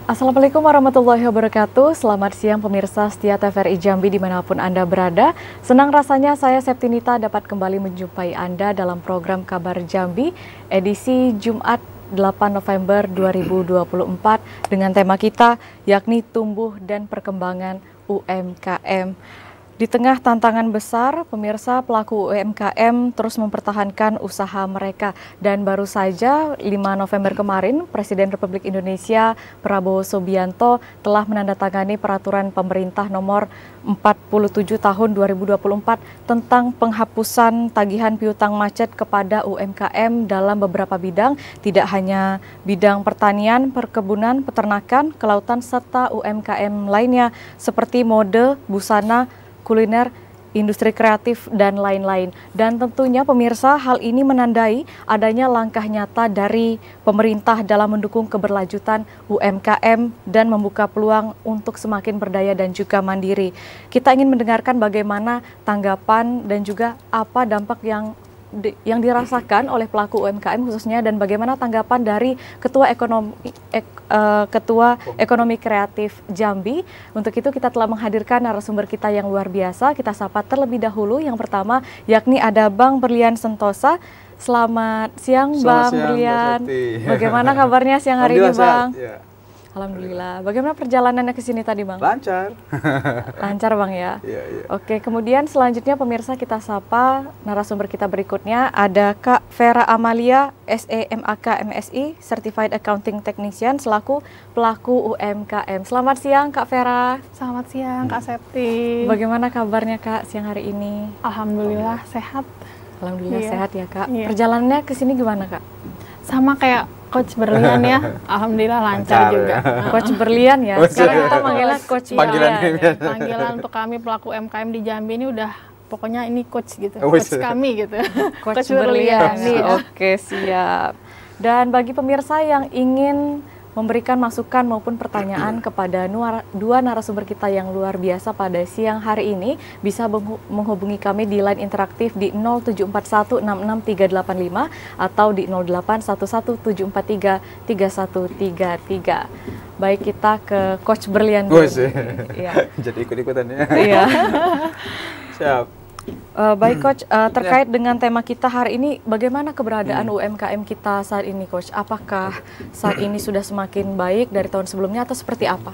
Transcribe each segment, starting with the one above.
Assalamualaikum warahmatullahi wabarakatuh. Selamat siang pemirsa setia TVRI Jambi dimanapun Anda berada. Senang rasanya saya Septinita dapat kembali menjumpai Anda dalam program Kabar Jambi edisi Jumat 8 November 2024 dengan tema kita yakni tumbuh dan perkembangan UMKM. Di tengah tantangan besar, pemirsa pelaku UMKM terus mempertahankan usaha mereka. Dan baru saja 5 November kemarin, Presiden Republik Indonesia Prabowo Subianto telah menandatangani peraturan pemerintah nomor 47 tahun 2024 tentang penghapusan tagihan piutang macet kepada UMKM dalam beberapa bidang, tidak hanya bidang pertanian, perkebunan, peternakan, kelautan, serta UMKM lainnya seperti mode, busana, kuliner, industri kreatif, dan lain-lain. Dan tentunya pemirsa, hal ini menandai adanya langkah nyata dari pemerintah dalam mendukung keberlanjutan UMKM dan membuka peluang untuk semakin berdaya dan juga mandiri. Kita ingin mendengarkan bagaimana tanggapan dan juga apa dampak yang dirasakan oleh pelaku UMKM khususnya, dan bagaimana tanggapan dari Ketua Ekonomi Kreatif Jambi. Untuk itu kita telah menghadirkan narasumber kita yang luar biasa. Kita sapa terlebih dahulu yang pertama yakni ada Bang Berlian Sentosa. Selamat siang Bang Berlian. Bagaimana kabarnya siang hari ini Bang? Ya. Alhamdulillah. Bagaimana perjalanannya ke sini tadi Bang? Lancar. Lancar Bang ya? Iya. Oke, kemudian selanjutnya pemirsa kita sapa narasumber kita berikutnya. Ada Kak Vera Amalia, SEMAK MSI, Certified Accounting Technician, selaku pelaku UMKM. Selamat siang Kak Vera. Selamat siang Kak Septi. Bagaimana kabarnya Kak siang hari ini? Alhamdulillah sehat. Alhamdulillah sehat ya Kak. Iya. Perjalanannya ke sini gimana Kak? Sama kayak Coach Berlian ya. Alhamdulillah lancar juga. Coach Berlian ya. Sekarang kita manggilnya Coach Panggilan Berlian. Panggilan untuk kami pelaku UMKM di Jambi ini udah pokoknya ini coach gitu. Coach kami gitu. Coach Berlian. Iya. Oke, siap. Dan bagi pemirsa yang ingin memberikan masukan maupun pertanyaan kepada dua narasumber kita yang luar biasa pada siang hari ini, bisa menghubungi kami di line interaktif di 0741663385 atau di 081174333133. Baik, kita ke Coach Berlian dulu. Ya. Jadi ikut-ikutan ya. Iya. Siap. Baik Coach, terkait dengan tema kita hari ini, bagaimana keberadaan UMKM kita saat ini Coach? Apakah saat ini sudah semakin baik dari tahun sebelumnya atau seperti apa?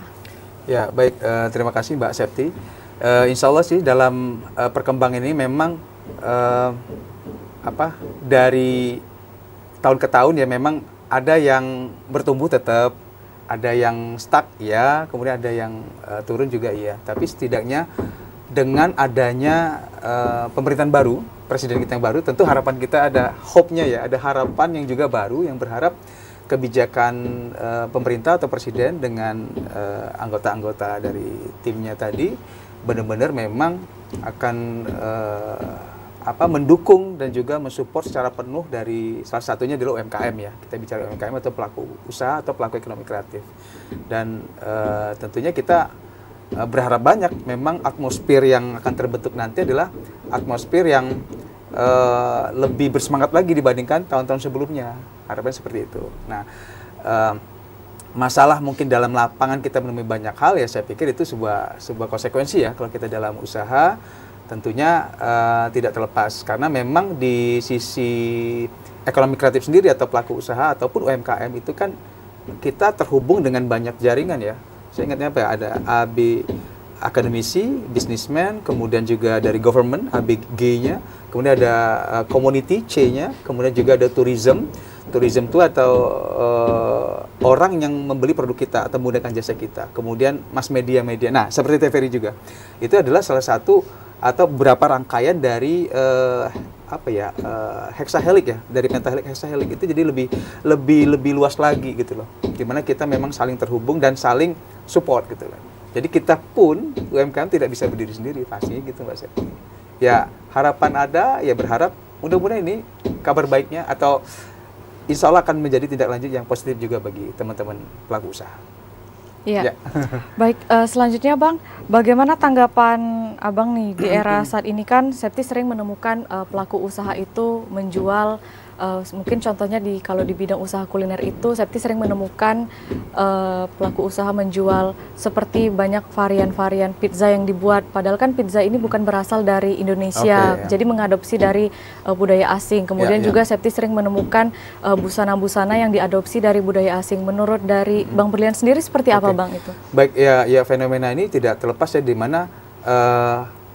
Ya, baik. Terima kasih Mbak Septi. Insya Allah sih dalam perkembangan ini memang dari tahun ke tahun ya memang ada yang bertumbuh tetap, ada yang stuck ya, kemudian ada yang turun juga ya. Tapi setidaknya dengan adanya pemerintahan baru, presiden kita yang baru, tentu harapan kita ada hope-nya ya, ada harapan yang juga baru yang berharap kebijakan pemerintah atau presiden dengan anggota-anggota dari timnya tadi benar-benar memang akan mendukung dan juga mensupport secara penuh dari salah satunya adalah UMKM ya. Kita bicara UMKM atau pelaku usaha atau pelaku ekonomi kreatif. Dan tentunya kita berharap banyak memang atmosfer yang akan terbentuk nanti adalah atmosfer yang lebih bersemangat lagi dibandingkan tahun-tahun sebelumnya. Harapan seperti itu. Nah, masalah mungkin dalam lapangan kita menemui banyak hal ya, saya pikir itu sebuah konsekuensi ya kalau kita dalam usaha tentunya tidak terlepas karena memang di sisi ekonomi kreatif sendiri atau pelaku usaha ataupun UMKM itu kan kita terhubung dengan banyak jaringan ya. Saya ingatnya apa ya, ada AB akademisi, businessman, kemudian juga dari government, ABG-nya, kemudian ada community, C-nya, kemudian juga ada tourism. Tourism itu atau orang yang membeli produk kita atau menggunakan jasa kita. Kemudian mass media. Nah, seperti TVRI juga. Itu adalah salah satu atau beberapa rangkaian dari hexahelix ya, dari pentahelix hexahelix itu jadi lebih luas lagi gitu loh. Dimana kita memang saling terhubung dan saling support gitu loh. Jadi kita pun UMKM tidak bisa berdiri sendiri pastinya gitu Mbak Septi. Ya harapan ada, ya berharap mudah-mudahan ini kabar baiknya atau insya Allah akan menjadi tindak lanjut yang positif juga bagi teman-teman pelaku usaha. Iya. Baik, selanjutnya Bang, bagaimana tanggapan Abang nih di era saat ini kan Septi sering menemukan pelaku usaha itu menjual Mungkin contohnya kalau di bidang usaha kuliner itu, Septi sering menemukan pelaku usaha menjual seperti banyak varian-varian pizza yang dibuat. Padahal kan pizza ini bukan berasal dari Indonesia, jadi mengadopsi dari budaya asing. Kemudian juga Septi sering menemukan busana-busana yang diadopsi dari budaya asing. Menurut dari Bang Brilian sendiri seperti apa Bang itu? Baik, ya fenomena ini tidak terlepas ya, di mana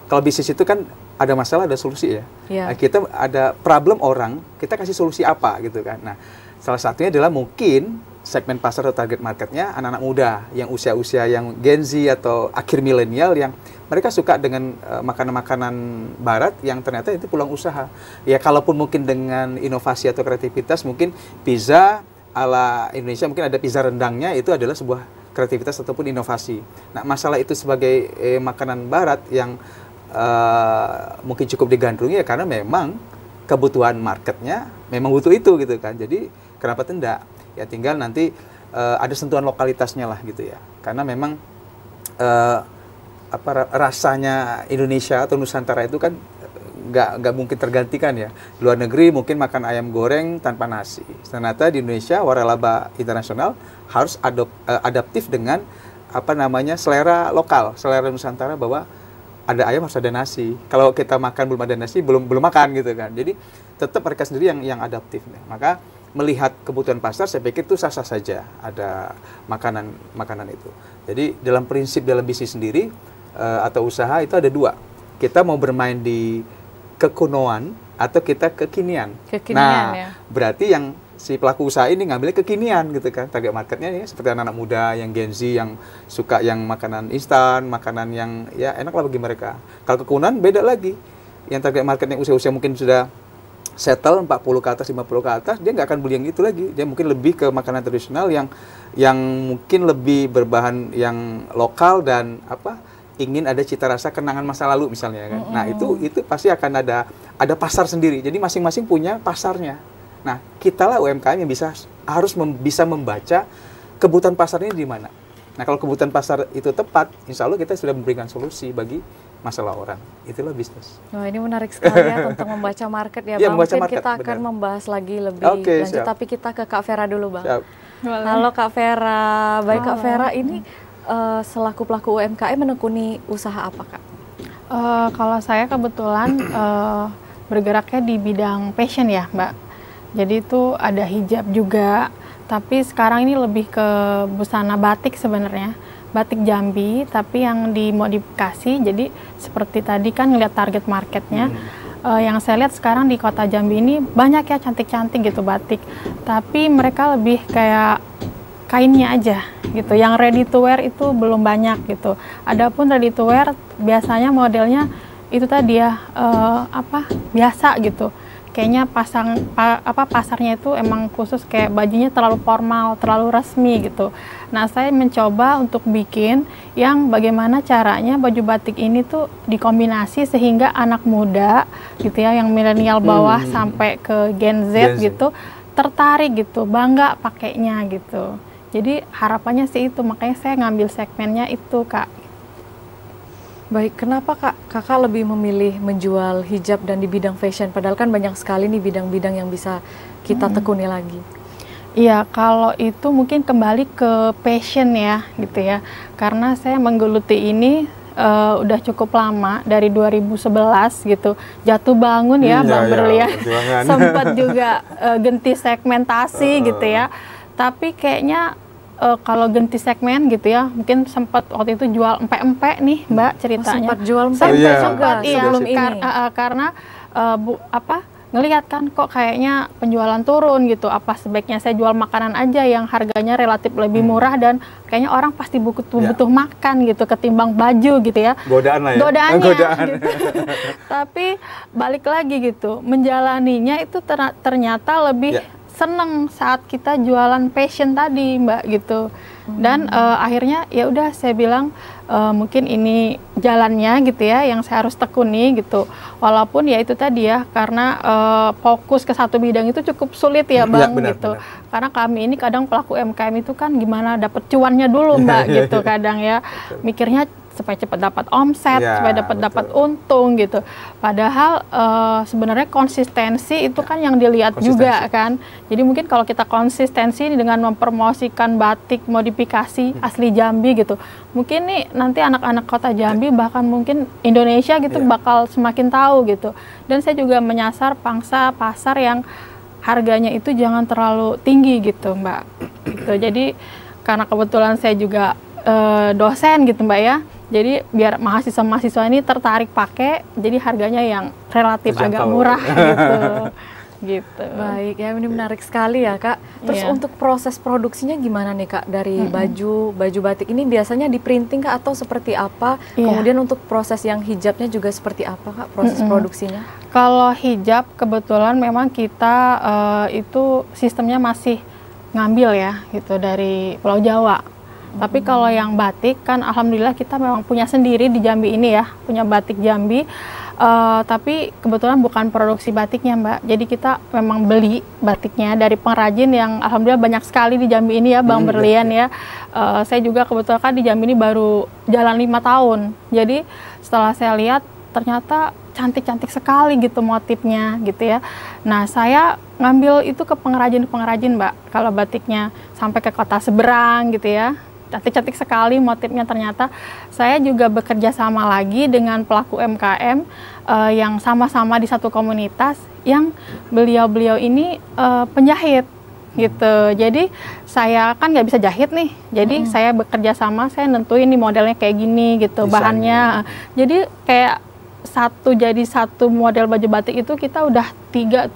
kalau bisnis itu kan ada masalah, ada solusi ya. Nah, kita ada problem orang, kita kasih solusi apa gitu kan. Nah, salah satunya adalah mungkin segmen pasar atau target marketnya anak-anak muda yang usia-usia yang Gen Z atau akhir milenial, yang mereka suka dengan makanan-makanan barat yang ternyata itu peluang usaha. Ya kalaupun mungkin dengan inovasi atau kreativitas, mungkin pizza ala Indonesia, mungkin ada pizza rendangnya, itu adalah sebuah kreativitas ataupun inovasi. Nah, masalah itu sebagai makanan barat yang mungkin cukup digandrungi ya karena memang kebutuhan marketnya memang butuh itu gitu kan. Jadi kenapa tidak? Ya tinggal nanti ada sentuhan lokalitasnya lah gitu ya. Karena memang rasanya Indonesia atau Nusantara itu kan nggak mungkin tergantikan ya. Luar negeri mungkin makan ayam goreng tanpa nasi. Ternyata di Indonesia waralaba internasional harus adaptif dengan selera lokal, selera Nusantara, bahwa ada ayam harus ada nasi. Kalau kita makan belum ada nasi, belum makan gitu kan. Jadi tetap mereka sendiri yang adaptif. Maka melihat kebutuhan pasar, saya pikir itu sah-sah saja ada makanan itu. Jadi dalam prinsip dalam bisnis sendiri atau usaha itu ada dua. Kita mau bermain di kekunoan atau kita kekinian. Nah, berarti yang si pelaku usaha ini ngambilnya kekinian gitu kan. Target marketnya ya seperti anak-anak muda yang Gen Z yang suka yang makanan instan, makanan yang ya enak lah bagi mereka. Kalau kekunan beda lagi. Yang target marketnya usia-usia mungkin sudah settle 40 ke atas, 50 ke atas, dia nggak akan beli yang itu lagi. Dia mungkin lebih ke makanan tradisional yang mungkin lebih berbahan yang lokal dan ingin ada cita rasa kenangan masa lalu misalnya kan. Nah, itu pasti akan ada pasar sendiri. Jadi masing-masing punya pasarnya. Nah, kita lah UMKM yang harus bisa membaca kebutuhan pasar ini di mana. Nah, kalau kebutuhan pasar itu tepat, insya Allah kita sudah memberikan solusi bagi masalah orang. Itulah bisnis. Wah, ini menarik sekali ya tentang membaca market ya, Bang. Mungkin market, kita akan membahas lagi lebih lanjut, tapi kita ke Kak Vera dulu, Bang. Halo Kak Vera. Baik Kak Vera, ini selaku pelaku UMKM menekuni usaha apa, Kak? Kalau saya kebetulan bergeraknya di bidang fashion ya, Mbak. Jadi itu ada hijab juga, tapi sekarang ini lebih ke busana batik sebenarnya. Batik Jambi, tapi yang dimodifikasi. Jadi seperti tadi kan ngeliat target marketnya. Yang saya lihat sekarang di kota Jambi ini banyak ya cantik-cantik gitu batik. Tapi mereka lebih kayak kainnya aja gitu. Yang ready to wear itu belum banyak gitu. Adapun ready to wear biasanya modelnya itu tadi ya biasa gitu. Kayaknya pasarnya itu emang khusus kayak bajunya terlalu formal, terlalu resmi gitu. Nah, saya mencoba untuk bikin yang bagaimana caranya baju batik ini tuh dikombinasi sehingga anak muda gitu ya, yang milenial bawah sampai ke Gen Z gitu, tertarik gitu, bangga pakainya gitu. Jadi harapannya sih itu, makanya saya ngambil segmennya itu, Kak. Baik, kenapa Kakak lebih memilih menjual hijab dan di bidang fashion? Padahal kan banyak sekali nih bidang-bidang yang bisa kita tekuni lagi. Iya, kalau itu mungkin kembali ke passion ya, gitu ya. Karena saya menggeluti ini udah cukup lama, dari 2011 gitu. Jatuh bangun ya, Bang Brilian. Sempat juga ganti segmentasi gitu ya. Tapi kayaknya kalau ganti segmen gitu ya, mungkin sempat waktu itu jual empe-empe nih, Mbak, ceritanya. Sempat jual sempat sebelum ini. Karena ngelihat kan kok kayaknya penjualan turun gitu. Apa sebaiknya saya jual makanan aja yang harganya relatif lebih murah dan kayaknya orang pasti butuh makan gitu ketimbang baju gitu ya. Godaan lah ya. Godaannya. Gitu. Tapi balik lagi gitu, menjalaninya itu ternyata lebih seneng saat kita jualan passion tadi, Mbak, gitu. Dan akhirnya ya udah saya bilang mungkin ini jalannya gitu ya yang saya harus tekuni gitu. Walaupun ya itu tadi ya, karena fokus ke satu bidang itu cukup sulit ya, Bang, gitu. Karena kami ini kadang pelaku UMKM itu kan gimana dapet cuannya dulu, Mbak, gitu kadang ya. Mikirnya supaya cepat dapat omset, Ya, supaya dapat untung gitu. Padahal sebenarnya konsistensi itu kan yang dilihat juga kan. Jadi mungkin kalau kita konsistensi dengan mempromosikan batik modifikasi asli Jambi gitu, mungkin nih nanti anak-anak kota Jambi bahkan mungkin Indonesia gitu bakal semakin tahu gitu. Dan saya juga menyasar pangsa pasar yang harganya itu jangan terlalu tinggi gitu, Mbak. Gitu. Jadi karena kebetulan saya juga dosen gitu, Mbak ya. Jadi biar mahasiswa-mahasiswa ini tertarik pakai, jadi harganya yang relatif agak murah gitu. Gitu. Baik, ya ini menarik sekali ya Kak. Terus untuk proses produksinya gimana nih Kak? Dari baju batik ini biasanya di printing Kak atau seperti apa? Kemudian untuk proses yang hijabnya juga seperti apa Kak proses produksinya? Kalau hijab kebetulan memang kita itu sistemnya masih ngambil ya gitu dari Pulau Jawa. Tapi kalau yang batik kan alhamdulillah kita memang punya sendiri di Jambi ini ya, punya batik Jambi. Tapi kebetulan bukan produksi batiknya Mbak. Jadi kita memang beli batiknya dari pengrajin yang alhamdulillah banyak sekali di Jambi ini ya, Bang Berlian ya. Saya juga kebetulan kan di Jambi ini baru jalan 5 tahun. Jadi setelah saya lihat ternyata cantik-cantik sekali gitu motifnya gitu ya. Nah saya ngambil itu ke pengrajin-pengrajin Mbak. Kalau batiknya sampai ke kota seberang gitu ya. Cantik-cantik sekali motifnya ternyata. Saya juga bekerja sama lagi dengan pelaku UMKM yang sama-sama di satu komunitas yang beliau-beliau ini penjahit gitu. Jadi saya kan nggak bisa jahit nih. Jadi saya bekerja sama, saya nentuin nih modelnya kayak gini gitu, bahannya. Jadi kayak satu model baju batik itu kita udah 3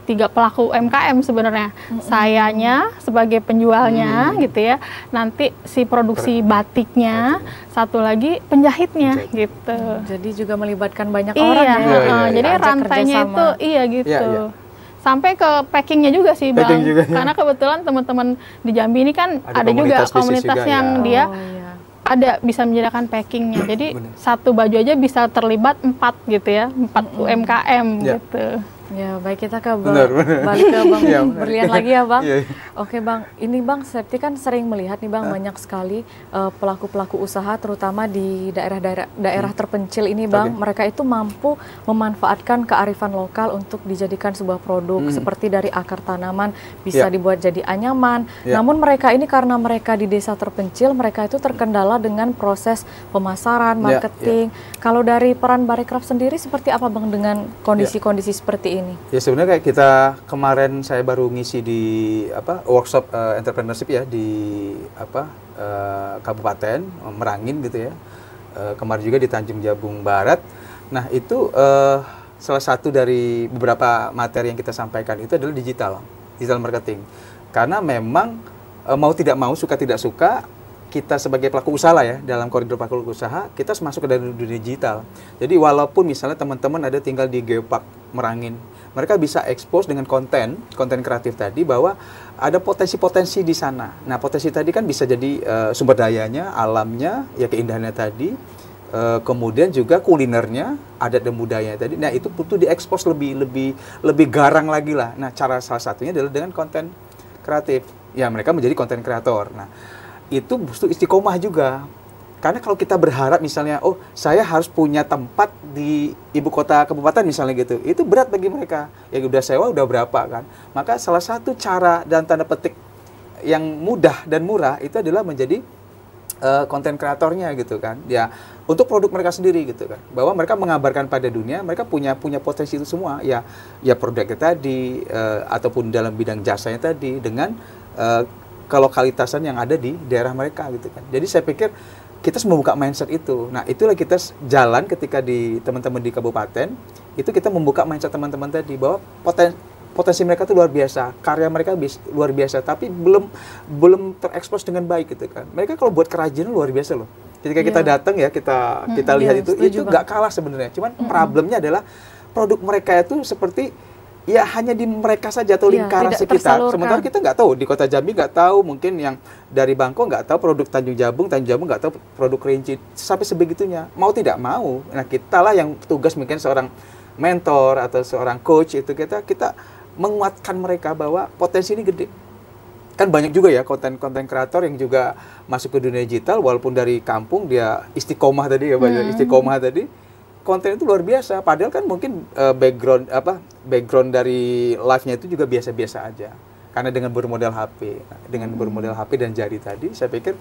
pelaku UMKM sebenarnya. Sayanya sebagai penjualnya gitu ya. Nanti si produksi batiknya, satu lagi penjahitnya gitu. Jadi juga melibatkan banyak orang ya. Jadi rantainya itu gitu. Sampai ke packingnya juga sih Bang. Karena kebetulan teman-teman di Jambi ini kan ada juga komunitas yang dia ada bisa menyediakan packingnya. Jadi satu baju aja bisa terlibat 4 gitu ya, 4 UMKM gitu. Ya, baik, kita ke balik ke Bang Berlian lagi ya Bang. Oke Bang, ini Bang Septi kan sering melihat nih Bang banyak sekali pelaku-pelaku usaha terutama di daerah terpencil ini Bang, mereka itu mampu memanfaatkan kearifan lokal untuk dijadikan sebuah produk seperti dari akar tanaman bisa dibuat jadi anyaman. Namun mereka ini karena mereka di desa terpencil, mereka itu terkendala dengan proses pemasaran, marketing. Kalau dari peran Barekraf sendiri seperti apa Bang dengan kondisi-kondisi seperti ini? Ya sebenarnya kayak kita kemarin saya baru ngisi di workshop entrepreneurship ya di Kabupaten Merangin gitu ya. Kemarin juga di Tanjung Jabung Barat. Nah itu salah satu dari beberapa materi yang kita sampaikan itu adalah digital marketing. Karena memang mau tidak mau, suka tidak suka, kita sebagai pelaku usaha lah ya, dalam koridor pelaku usaha, kita harus masuk ke dalam dunia digital. Jadi walaupun misalnya teman-teman ada tinggal di Geopark Merangin, mereka bisa expose dengan konten kreatif tadi bahwa ada potensi-potensi di sana. Nah, potensi tadi kan bisa jadi sumber dayanya, alamnya, ya keindahannya tadi, kemudian juga kulinernya, adat dan budayanya tadi. Nah, itu butuh diekspos lebih garang lagi lah. Nah, cara salah satunya adalah dengan konten kreatif. Ya, mereka menjadi konten kreator. Nah, itu butuh istiqomah juga. Karena kalau kita berharap misalnya, oh saya harus punya tempat di ibu kota kabupaten misalnya gitu, itu berat bagi mereka. Ya udah sewa udah berapa kan. Maka salah satu cara dan tanda petik yang mudah dan murah itu adalah menjadi konten kreatornya gitu kan. Ya untuk produk mereka sendiri gitu kan. Bahwa mereka mengabarkan pada dunia, mereka punya potensi itu semua. Ya produknya tadi ataupun dalam bidang jasanya tadi dengan kelokalitasan yang ada di daerah mereka gitu kan. Jadi saya pikir kita harus membuka mindset itu. Nah, itulah kita jalan ketika di teman-teman di kabupaten, itu kita membuka mindset teman-teman tadi bahwa potensi mereka itu luar biasa, karya mereka luar biasa, tapi belum terekspos dengan baik gitu kan. Mereka kalau buat kerajinan luar biasa loh. Ketika kita datang ya, kita lihat itu nggak kalah sebenarnya. Cuman problemnya adalah produk mereka itu seperti ya hanya di mereka saja atau lingkaran sekitar. Sementara kita nggak tahu, di kota Jambi nggak tahu, mungkin yang dari Bangko nggak tahu produk Tanjung Jabung nggak tahu produk Kerinci, sampai sebegitunya. Mau tidak mau, nah kita lah yang tugas mungkin seorang mentor atau seorang coach itu kita menguatkan mereka bahwa potensi ini gede. kan banyak juga ya konten kreator yang juga masuk ke dunia digital walaupun dari kampung dia istiqomah tadi ya, istiqomah tadi konten itu luar biasa padahal kan mungkin background dari live-nya itu juga biasa-biasa aja karena dengan bermodal HP dan jari tadi saya pikir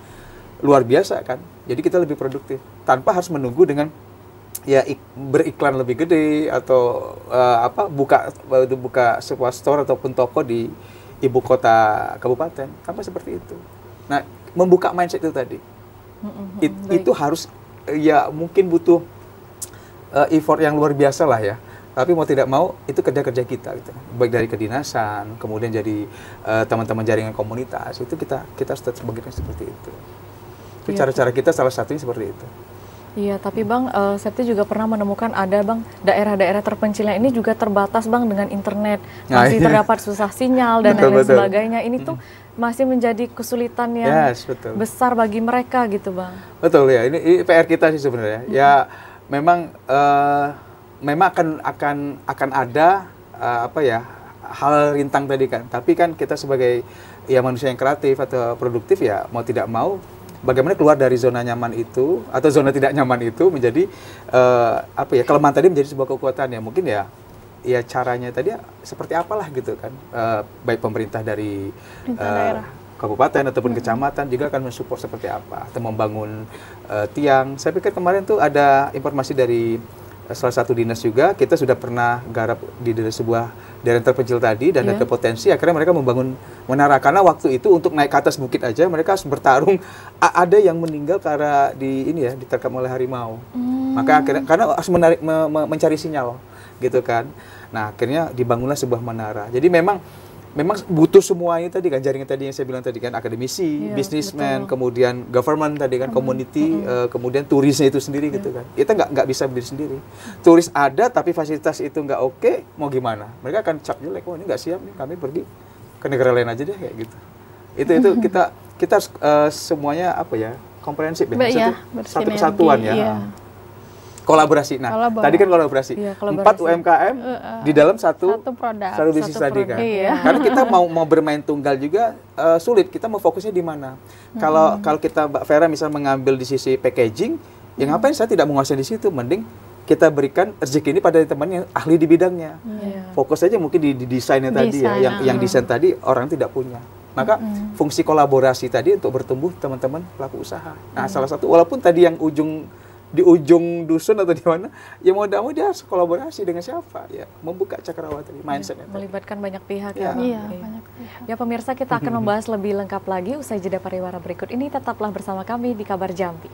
luar biasa kan jadi kita lebih produktif tanpa harus menunggu dengan ya beriklan lebih gede atau buka sebuah store ataupun toko di ibu kota kabupaten, tanpa seperti itu. Nah, membuka mindset itu tadi, itu harus ya mungkin butuh effort yang luar biasa lah ya. Tapi mau tidak mau itu kerja kita, gitu. Baik dari kedinasan, kemudian jadi teman-teman jaringan komunitas itu kita harus tetap bagian seperti itu. Itu cara-cara kita salah satunya seperti itu. Iya, tapi Bang, Septi juga pernah menemukan ada Bang, daerah-daerah terpencilnya ini juga terbatas Bang dengan internet. Masih terdapat susah sinyal dan lain sebagainya. Ini tuh masih menjadi kesulitan yang besar bagi mereka gitu Bang. Betul ya, ini PR kita sih sebenarnya. Ya memang akan ada hal rintang tadi kan. Tapi kan kita sebagai ya manusia yang kreatif atau produktif ya mau tidak mau bagaimana keluar dari zona nyaman itu atau zona tidak nyaman itu menjadi kelemahan tadi menjadi sebuah kekuatan ya mungkin ya caranya tadi seperti apalah gitu kan baik pemerintah dari kabupaten ataupun kecamatan juga akan mensupport seperti apa atau membangun tiang. Saya pikir kemarin tuh ada informasi dari salah satu dinas juga kita sudah pernah garap di sebuah daerah terpencil tadi dan ada potensi akhirnya mereka membangun menara karena waktu itu untuk naik ke atas bukit aja mereka harus bertarung ada yang meninggal karena diterkam oleh harimau maka akhirnya karena harus mencari sinyal gitu kan nah akhirnya dibangunlah sebuah menara jadi memang butuh semuanya tadi kan jaringan tadi yang saya bilang tadi kan akademisi, bisnismen, kemudian government tadi kan community, kemudian turisnya itu sendiri gitu kan. Kita nggak bisa berdiri sendiri. Turis ada tapi fasilitas itu nggak oke, mau gimana? Mereka akan cap jelek, oh ini nggak siap nih, kami pergi ke negara lain aja deh kayak gitu. Itu kita harus semuanya komprehensif ya, satu kesatuan ya. Kolaborasi. Nah, tadi kan kolaborasi. 4 UMKM di dalam satu produk, satu bisnis tadi kan. Karena kita mau bermain tunggal juga sulit. Kita mau fokusnya di mana? Kalau kita Mbak Vera misal mengambil di sisi packaging, yang ngapain saya tidak menguasai di situ? Mending kita berikan rezeki ini pada teman yang ahli di bidangnya. Fokus aja mungkin di desainnya tadi ya. Yang desain tadi orang tidak punya. Maka fungsi kolaborasi tadi untuk bertumbuh teman-teman pelaku usaha. Nah, salah satu walaupun tadi yang di ujung dusun atau di mana, ya mau tidak mau dia harus kolaborasi dengan siapa, ya membuka cakrawala tadi, mindsetnya. Melibatkan banyak pihak ya. Banyak pihak. Ya pemirsa, kita akan membahas lebih lengkap lagi usai jeda pariwara berikut ini. Tetaplah bersama kami di Kabar Jambi.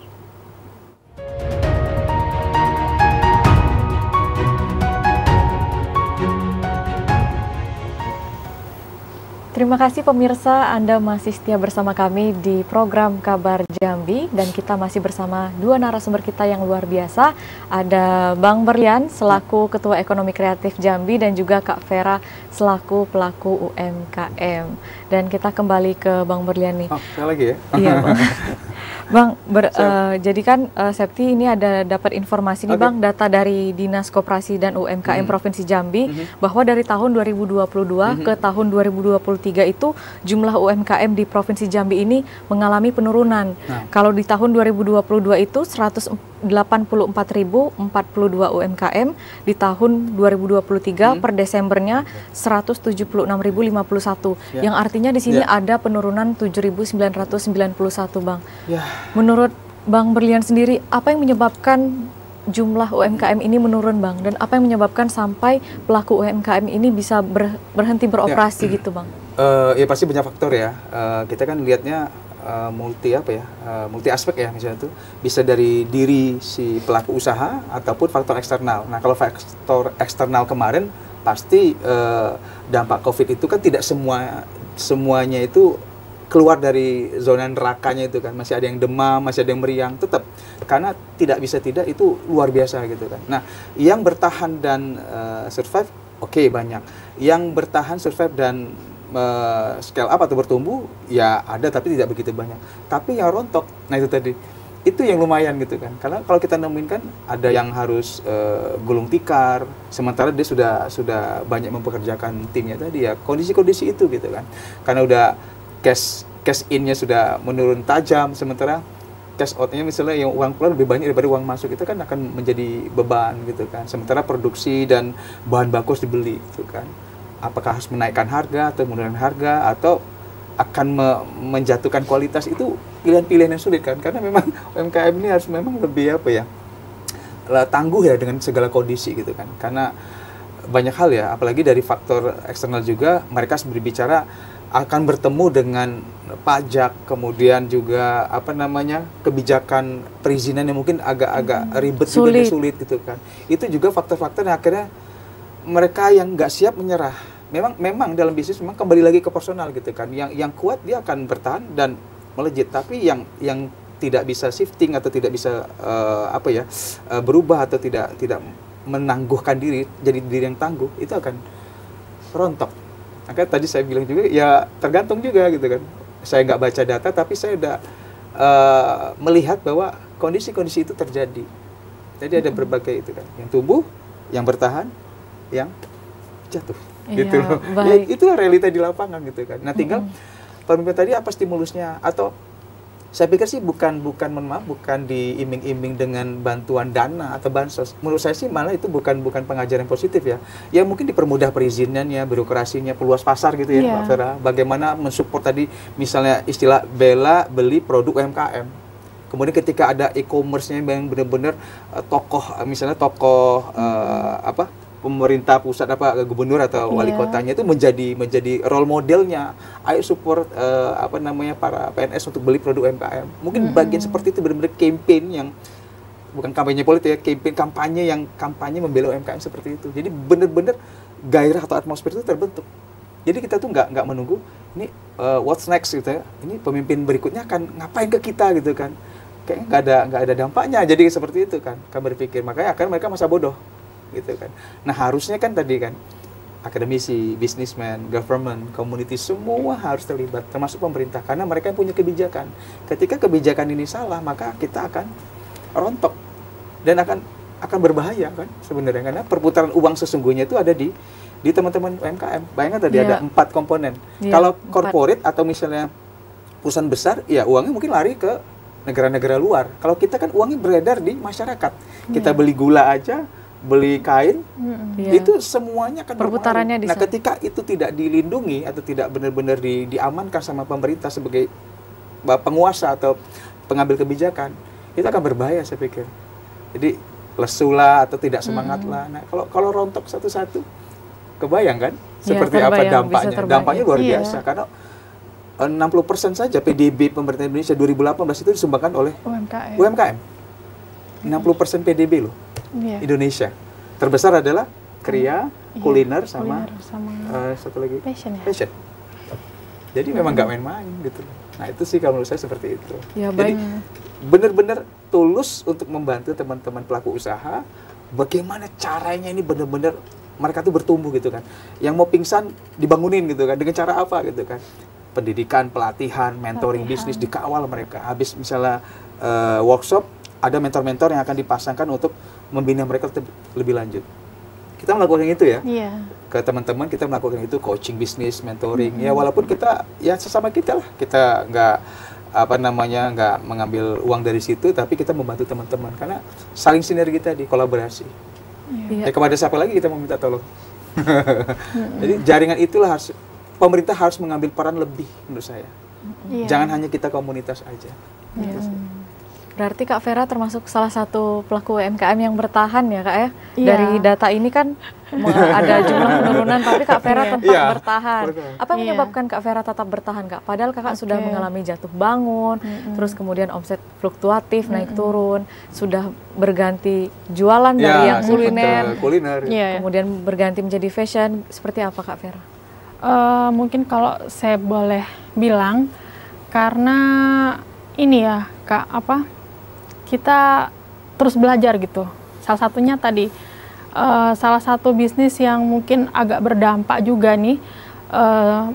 Terima kasih pemirsa, Anda masih setia bersama kami di program Kabar Jambi dan kita masih bersama dua narasumber kita yang luar biasa. Ada Bang Berlian selaku Ketua Ekonomi Kreatif Jambi dan juga Kak Vera selaku pelaku UMKM. Dan kita kembali ke Bang Berlian nih. Saya lagi ya? Iya Bang. Bang, jadi kan Septi ini ada dapat informasi nih Bang, data dari Dinas Koperasi dan UMKM Provinsi Jambi bahwa dari tahun 2022 ke tahun 2023 itu jumlah UMKM di Provinsi Jambi ini mengalami penurunan. Kalau di tahun 2022 itu 184.042 UMKM, di tahun 2023 per Desembernya 176.051, yang artinya di sini ada penurunan 7.991 Bang. Menurut Bang Berlian sendiri, apa yang menyebabkan jumlah UMKM ini menurun Bang? Dan apa yang menyebabkan sampai pelaku UMKM ini bisa berhenti beroperasi gitu Bang? Ya pasti banyak faktor ya. Kita kan lihatnya multi aspek ya, misalnya itu bisa dari diri si pelaku usaha ataupun faktor eksternal. Nah kalau faktor eksternal kemarin pasti dampak COVID itu kan tidak semuanya itu keluar dari zona nerakanya itu kan, masih ada yang demam, masih ada yang meriang, tetap karena tidak itu luar biasa gitu kan. Nah yang bertahan dan survive banyak, yang bertahan survive dan scale up atau bertumbuh ya ada tapi tidak begitu banyak. Tapi yang rontok, nah itu tadi itu yang lumayan gitu kan. Karena kalau kita nemuin kan ada yang harus gulung tikar, sementara dia sudah banyak mempekerjakan timnya tadi ya. Kondisi-kondisi itu gitu kan. Karena udah cash in-nya sudah menurun tajam, sementara cash out-nya misalnya yang uang keluar lebih banyak daripada uang masuk, itu kan akan menjadi beban gitu kan. Sementara produksi dan bahan baku harus dibeli gitu kan. Apakah harus menaikkan harga atau menurunkan harga atau akan menjatuhkan kualitas, itu pilihan-pilihan yang sulit kan, karena memang UMKM ini harus memang lebih tangguh ya dengan segala kondisi gitu kan, karena banyak hal ya, apalagi dari faktor eksternal juga, mereka berbicara akan bertemu dengan pajak, kemudian juga kebijakan perizinan yang mungkin agak-agak ribet juga, sulit gitu kan. Itu juga faktor-faktor yang akhirnya mereka yang nggak siap menyerah. Memang dalam bisnis memang kembali lagi ke personal gitu kan. Yang kuat dia akan bertahan dan melejit, tapi yang tidak bisa shifting atau tidak bisa berubah atau tidak menangguhkan diri, jadi diri yang tangguh, itu akan rontok. Makanya tadi saya bilang juga, ya tergantung juga gitu kan. Saya nggak baca data, tapi saya udah melihat bahwa kondisi-kondisi itu terjadi. Jadi ada berbagai itu kan, yang tumbuh, yang bertahan, yang jatuh. Gitu loh. Ya, itu realita di lapangan gitu kan. Nah tinggal pemerintah tadi apa stimulusnya, atau saya pikir sih bukan diiming-iming dengan bantuan dana atau bansos. Menurut saya sih malah itu bukan pengajaran positif ya. Ya mungkin dipermudah perizinannya, birokrasinya, peluas pasar gitu ya, Mbak Vera. Bagaimana mensupport tadi misalnya istilah beli produk UMKM. Kemudian ketika ada e-commerce-nya yang benar-benar misalnya tokoh pemerintah pusat, gubernur atau wali kotanya itu menjadi role modelnya. Ayo support para PNS untuk beli produk UMKM. Mungkin bagian seperti itu, benar-benar campaign yang bukan kampanye politik ya, kampanye membela UMKM seperti itu. Jadi benar-benar gairah atau atmosfer itu terbentuk. Jadi kita tuh nggak menunggu ini what's next gitu ya. Ini pemimpin berikutnya akan ngapain ke kita gitu kan. Kayaknya nggak ada dampaknya. Jadi seperti itu kan. Kami berpikir, makanya akan mereka masa bodoh gitu kan. Nah harusnya kan tadi kan akademisi, businessman, government, community, semua harus terlibat, termasuk pemerintah, karena mereka yang punya kebijakan. Ketika kebijakan ini salah, maka kita akan rontok dan akan berbahaya kan sebenarnya, karena perputaran uang sesungguhnya itu ada di teman-teman UMKM. Bayangkan tadi ada 4 komponen. Kalau corporate atau misalnya perusahaan besar, ya uangnya mungkin lari ke negara-negara luar. Kalau kita kan uangnya beredar di masyarakat. Kita beli gula aja, beli kain, itu semuanya kan perputarannya. Nah, ketika itu tidak dilindungi atau tidak benar-benar diamankan sama pemerintah sebagai penguasa atau pengambil kebijakan, itu akan berbahaya saya pikir. Jadi lesu lah atau tidak semangat lah. Nah, kalau rontok satu-satu, kebayang kan seperti apa dampaknya? Dampaknya luar biasa, karena 60% saja PDB pemerintah Indonesia 2018 itu disumbangkan oleh UMKM. 60% PDB loh. Indonesia. Terbesar adalah kriya, kuliner sama satu lagi fashion. Jadi memang nggak main-main gitu. Nah itu sih kalau menurut saya seperti itu. Ya, jadi benar-benar tulus untuk membantu teman-teman pelaku usaha. Bagaimana caranya ini benar-benar mereka tuh bertumbuh gitu kan. Yang mau pingsan dibangunin gitu kan. Dengan cara apa gitu kan. Pendidikan, pelatihan, mentoring bisnis, dikawal mereka. Habis misalnya workshop, ada mentor-mentor yang akan dipasangkan untuk membina mereka lebih lanjut. Kita melakukan itu ya. Ke teman-teman kita melakukan itu, coaching bisnis, mentoring. Ya walaupun kita ya sesama kita lah. Kita nggak nggak mengambil uang dari situ, tapi kita membantu teman-teman karena saling sinergi tadi, kolaborasi. Ya kepada siapa lagi kita meminta tolong. Jadi jaringan itulah pemerintah harus mengambil peran lebih menurut saya. Jangan hanya kita komunitas aja. Berarti Kak Vera termasuk salah satu pelaku UMKM yang bertahan ya Kak ya? Dari data ini kan ada jumlah penurunan, tapi Kak Vera tetap bertahan. Apa yang menyebabkan Kak Vera tetap bertahan Kak? Padahal Kakak sudah mengalami jatuh bangun, terus kemudian omset fluktuatif, naik turun, sudah berganti jualan dari yang kuliner, kemudian berganti menjadi fashion. Seperti apa Kak Vera? Mungkin kalau saya boleh bilang, karena ini ya Kak, kita terus belajar gitu. Salah satunya tadi, salah satu bisnis yang mungkin agak berdampak juga nih,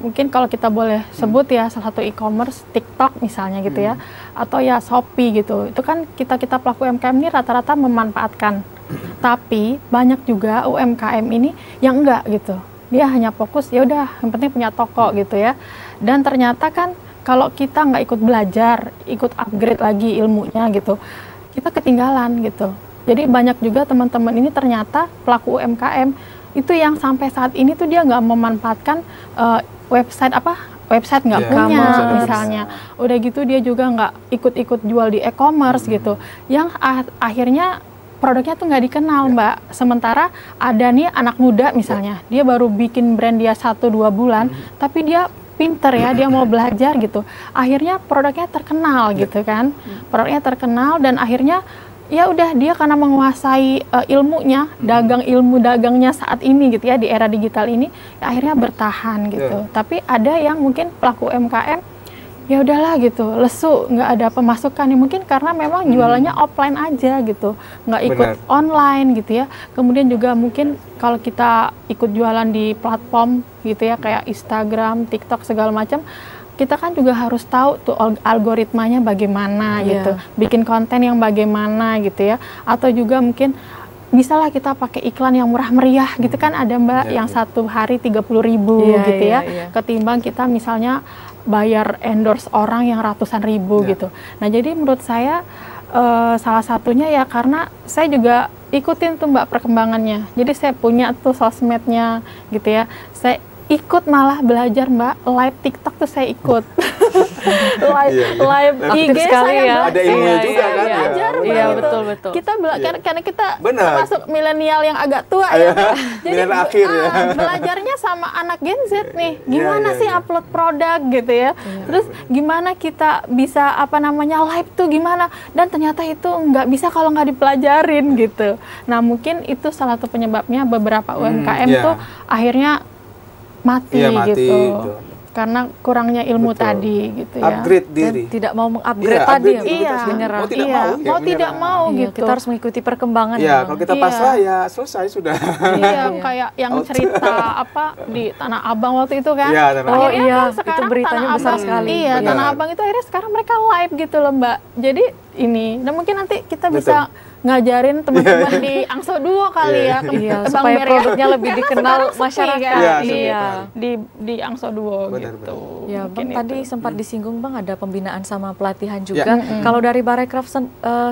mungkin kalau kita boleh sebut ya, salah satu e-commerce, TikTok misalnya gitu ya, atau ya Shopee gitu. Itu kan kita pelaku UMKM ini rata-rata memanfaatkan. Tapi banyak juga UMKM ini yang enggak gitu. Dia hanya fokus, ya udah yang penting punya toko gitu ya. Dan ternyata kan kalau kita nggak ikut belajar, ikut upgrade lagi ilmunya gitu, kita ketinggalan gitu. Jadi banyak juga teman-teman ini ternyata pelaku UMKM itu yang sampai saat ini tuh dia nggak memanfaatkan website nggak punya misalnya. Udah gitu dia juga nggak ikut-ikut jual di e-commerce gitu. Yang akhirnya produknya tuh nggak dikenal Mbak. Sementara ada nih anak muda misalnya, dia baru bikin brand dia 1-2 bulan, tapi dia pinter ya, dia mau belajar gitu. Akhirnya produknya terkenal gitu kan. Produknya terkenal dan akhirnya ya udah dia karena menguasai ilmunya, ilmu dagangnya saat ini gitu ya, di era digital ini, ya akhirnya bertahan gitu. Tapi ada yang mungkin pelaku UMKM ya udahlah gitu, lesu, nggak ada pemasukan ya, mungkin karena memang jualannya offline aja gitu, nggak ikut online gitu ya. Kemudian juga mungkin kalau kita ikut jualan di platform gitu ya, kayak Instagram, TikTok segala macam, kita kan juga harus tahu tuh algoritmanya bagaimana gitu, bikin konten yang bagaimana gitu ya, atau juga mungkin bisalah kita pakai iklan yang murah meriah gitu kan, ada Mbak yang satu hari 30.000 gitu ya, ketimbang kita misalnya bayar endorse orang yang ratusan ribu gitu. Nah jadi menurut saya salah satunya ya karena saya juga ikutin tuh Mbak perkembangannya. Jadi saya punya tuh sosmednya gitu ya. Saya ikut malah belajar Mbak, live TikTok tuh saya ikut. live IG saya ada ilmu juga kan belajar. Iya betul. Kita karena kita termasuk milenial yang agak tua ya. Jadi belajarnya sama anak Gen Z nih. Gimana sih upload produk gitu ya. Terus gimana kita bisa live tuh gimana. Dan ternyata itu nggak bisa kalau nggak dipelajarin gitu. Nah mungkin itu salah satu penyebabnya beberapa UMKM tuh akhirnya mati gitu. Karena kurangnya ilmu tadi gitu ya. Upgrade diri. Dan tidak mau mengupgrade tadi ya. Mau tidak mau gitu. Kita harus mengikuti perkembangan. Kalau kita pasrah ya selesai sudah. Kayak yang cerita di Tanah Abang waktu itu kan. Itu beritanya besar sekali. Tanah Abang itu akhirnya sekarang mereka live gitu loh Mbak. Jadi nah mungkin nanti kita bisa ngajarin teman-teman di Angso Duo kali ya, supaya produknya lebih dikenal masyarakat. Di Angso Duo gitu. Ya, Bang tadi sempat disinggung Bang ada pembinaan sama pelatihan juga. Kalau dari Barekraf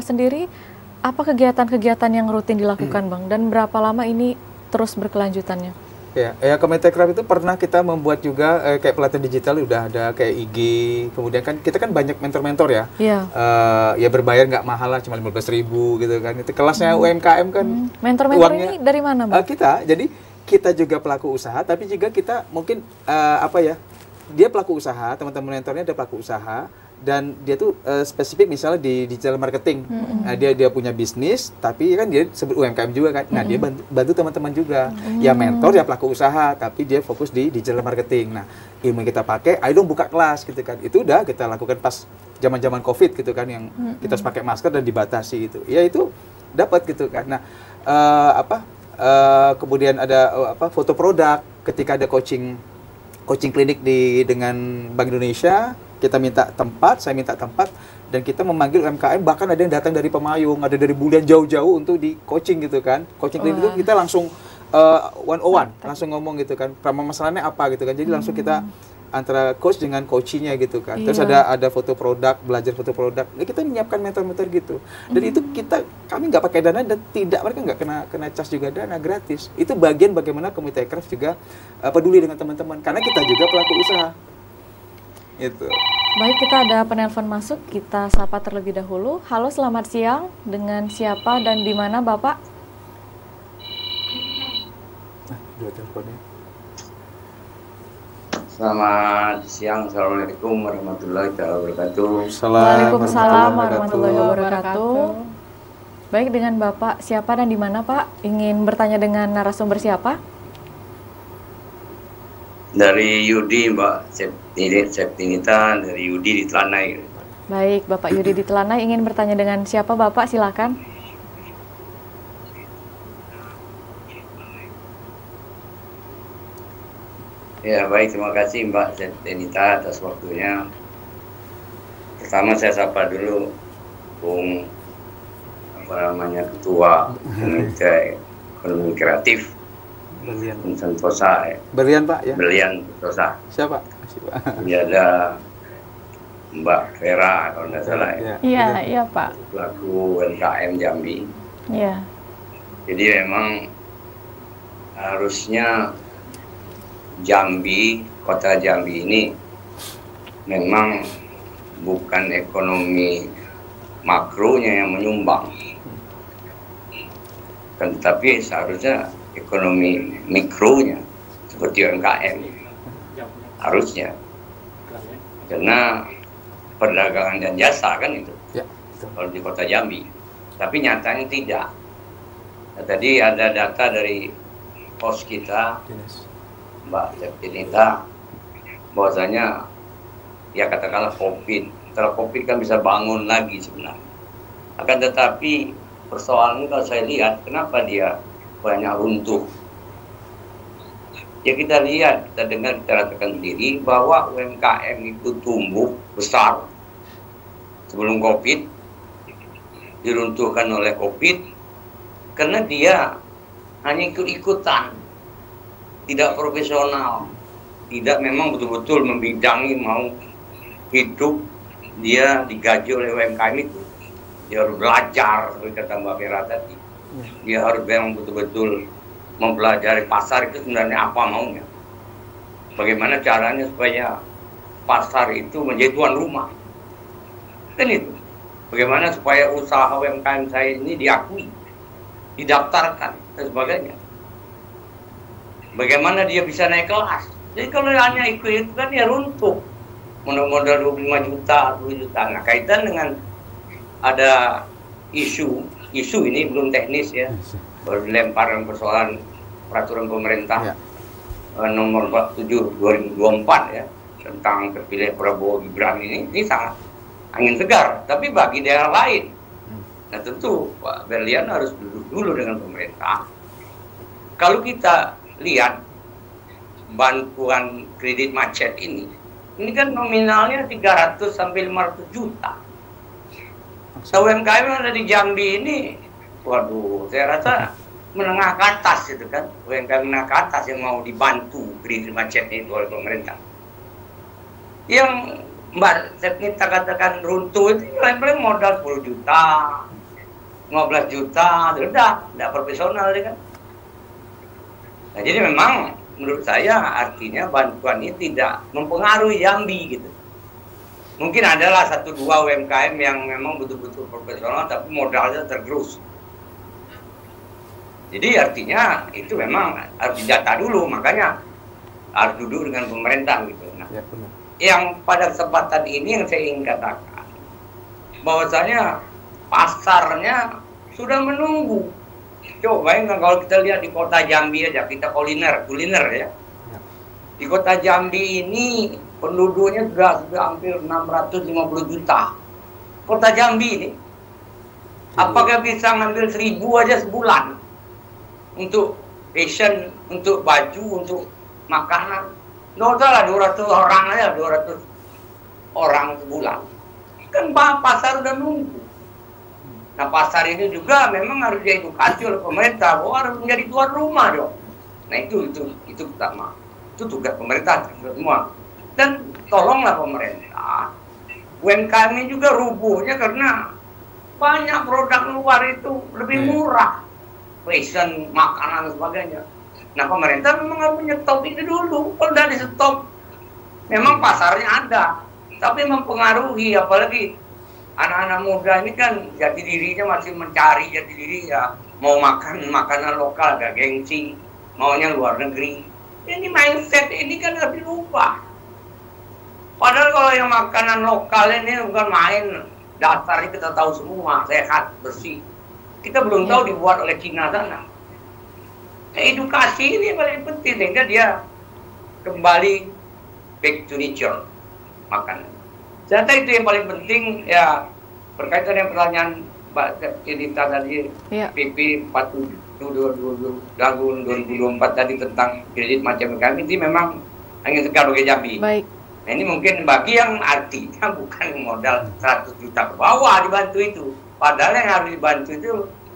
sendiri, apa kegiatan-kegiatan yang rutin dilakukan Bang dan berapa lama ini terus berkelanjutannya? Kementekraf itu pernah kita membuat juga kayak pelatihan digital, udah ada kayak IG, kemudian kan kita kan banyak mentor-mentor ya. Ya berbayar nggak mahal lah, cuma 15.000 gitu kan. Itu kelasnya UMKM kan. Mentor-mentor ini dari mana Bang? Kita juga pelaku usaha, tapi juga kita mungkin dia pelaku usaha, teman-teman mentornya ada pelaku usaha. Dan dia tuh spesifik misalnya di digital marketing. Dia punya bisnis, tapi kan dia sebut UMKM juga kan. Nah, dia bantu teman-teman juga. Ya mentor, ya pelaku usaha, tapi dia fokus di digital marketing. Nah, ilmu yang kita pakai, ayo dong buka kelas gitu kan. Itu udah kita lakukan pas zaman-zaman Covid gitu kan, yang kita harus pakai masker dan dibatasi itu. Ya itu dapat gitu kan. Nah, kemudian ada foto produk ketika ada coaching klinik dengan Bank Indonesia. Kita minta tempat, saya minta tempat, dan kita memanggil UMKM, bahkan ada yang datang dari Pemayung, ada dari Bulian jauh-jauh untuk di coaching gitu kan. Coaching klinik itu kita langsung 101, langsung ngomong gitu kan, masalahnya apa gitu kan. Jadi langsung kita antara coach dengan coachingnya gitu kan. Terus ada foto produk, belajar foto produk. Kita menyiapkan mentor-mentor gitu. Dan itu kami nggak pakai dana dan mereka nggak kena charge juga dana, gratis. Itu bagian bagaimana Kementekraf juga peduli dengan teman-teman, karena kita juga pelaku usaha. Itu. Baik, kita ada penelpon masuk, kita sapa terlebih dahulu. Halo, selamat siang. Dengan siapa dan di mana Bapak? Dua teleponnya. Selamat siang, Assalamualaikum warahmatullahi wabarakatuh. Waalaikumsalam warahmatullahi wabarakatuh. Baik, dengan Bapak siapa dan di mana Pak? Ingin bertanya dengan narasumber siapa? Dari Yudi, Mbak Septinita, dari Yudi di Telanai. Baik, Bapak Yudi di Telanai ingin bertanya dengan siapa Bapak? Silakan. Ya, baik, terima kasih Mbak Septinita atas waktunya. Pertama saya sapa dulu Bung Ketua Komite Ekonomi Kreatif Berlian Sentosa Berlian Pak ya? Berlian Sentosa. Siapa? Makasih, Pak. Jadi ada Mbak Vera kalau nggak salah ya, Iya, iya Pak. pelaku UMKM Jambi. Iya. Jadi memang harusnya Jambi, kota Jambi ini memang bukan ekonomi makronya yang menyumbang, kan, tetapi seharusnya ekonomi mikronya seperti UMKM harusnya, karena perdagangan dan jasa kan itu Ya, betul. kalau di kota Jambi, tapi nyatanya tidak. Nah, tadi ada data dari pos kita Dinas. Mbak Septinita, bahwasanya ya katakanlah COVID, setelah COVID kan bisa bangun lagi sebenarnya. Akan tetapi persoalannya kalau saya lihat, kenapa dia banyak runtuh? Ya kita lihat, kita dengar, kita rasakan sendiri bahwa UMKM itu tumbuh besar sebelum COVID, diruntuhkan oleh COVID, karena dia hanya ikut-ikutan, tidak profesional, tidak memang betul-betul membidangi mau hidup, dia digaji oleh UMKM itu. Dia harus belajar, seperti kata Mbak Vera tadi. Dia harus memang betul-betul mempelajari pasar itu sebenarnya apa maunya. Bagaimana caranya supaya pasar itu menjadi tuan rumah. Kan itu. Bagaimana supaya usaha UMKM saya ini diakui, didaftarkan, dan sebagainya. Bagaimana dia bisa naik kelas. Jadi kalau hanya ikut itu kan dia runtuh. Modal 25 juta, 10 juta. Nah, kaitan dengan ada isu ini belum teknis ya. Baru dilemparan persoalan peraturan pemerintah nomor 47 2024 ya, tentang terpilih Prabowo Gibran ini sangat angin segar, tapi bagi daerah lain. Nah tentu Pak Berlian harus duduk dulu dengan pemerintah. Kalau kita lihat bantuan kredit macet ini kan nominalnya 300 sampai 500 juta. UMKM yang ada di Jambi ini, waduh, saya rasa menengah ke atas itu kan, UMKM menengah ke atas yang mau dibantu kredit macetnya itu oleh pemerintah. Yang Mbak Septinita katakan runtuh itu paling modal 10 juta, 15 juta, udah, tidak profesional dia kan. Nah, jadi memang menurut saya artinya bantuan ini tidak mempengaruhi Jambi gitu. Mungkin adalah 1-2 UMKM yang memang betul-betul profesional tapi modalnya tergerus. Jadi artinya itu memang harus didata dulu, makanya harus duduk dengan pemerintah gitu. Nah, Ya, benar. yang pada kesempatan ini yang saya ingin katakan bahwasanya pasarnya sudah menunggu. Coba bayangkan kalau kita lihat di kota Jambi aja, kita kuliner ya. Di kota Jambi ini penduduknya sudah hampir 650 juta. Kota Jambi ini, apakah bisa ngambil 1000 aja sebulan untuk fashion, untuk baju, untuk makanan? Nggak usah lah 200 orang aja, 200 orang sebulan. Kan pasar udah nunggu. Nah pasar ini juga memang harus diedukasi oleh pemerintah bahwa harus menjadi tuan rumah dong. Nah itu pertama. Itu tugas pemerintah semua. Dan tolonglah pemerintah, UMKM ini juga rubuhnya karena banyak produk luar itu lebih murah, fashion, makanan dan sebagainya. Nah pemerintah memang harus menyetop itu dulu. Kalau udah di stop, memang pasarnya ada, tapi mempengaruhi, apalagi anak-anak muda ini kan jati dirinya masih mencari jati diri ya, mau makan makanan lokal gak gengsi, maunya luar negeri. Ini mindset ini kan harus dirubah. Padahal kalau yang makanan lokal ini bukan main, dasarnya kita tahu semua, sehat, bersih. Kita belum tahu dibuat oleh Cina sana. Nah, edukasi ini paling penting sehingga dia kembali back to nature makanan. Ternyata itu yang paling penting ya, berkaitan dengan pertanyaan Mbak Septinita tadi, PP 47 tahun 2024 tadi tentang kredit macam kami ini memang angin segar bagi Jambi. Baik. Nah, ini mungkin bagi yang artinya bukan modal 100 juta ke bawah dibantu itu. Padahal yang harus dibantu itu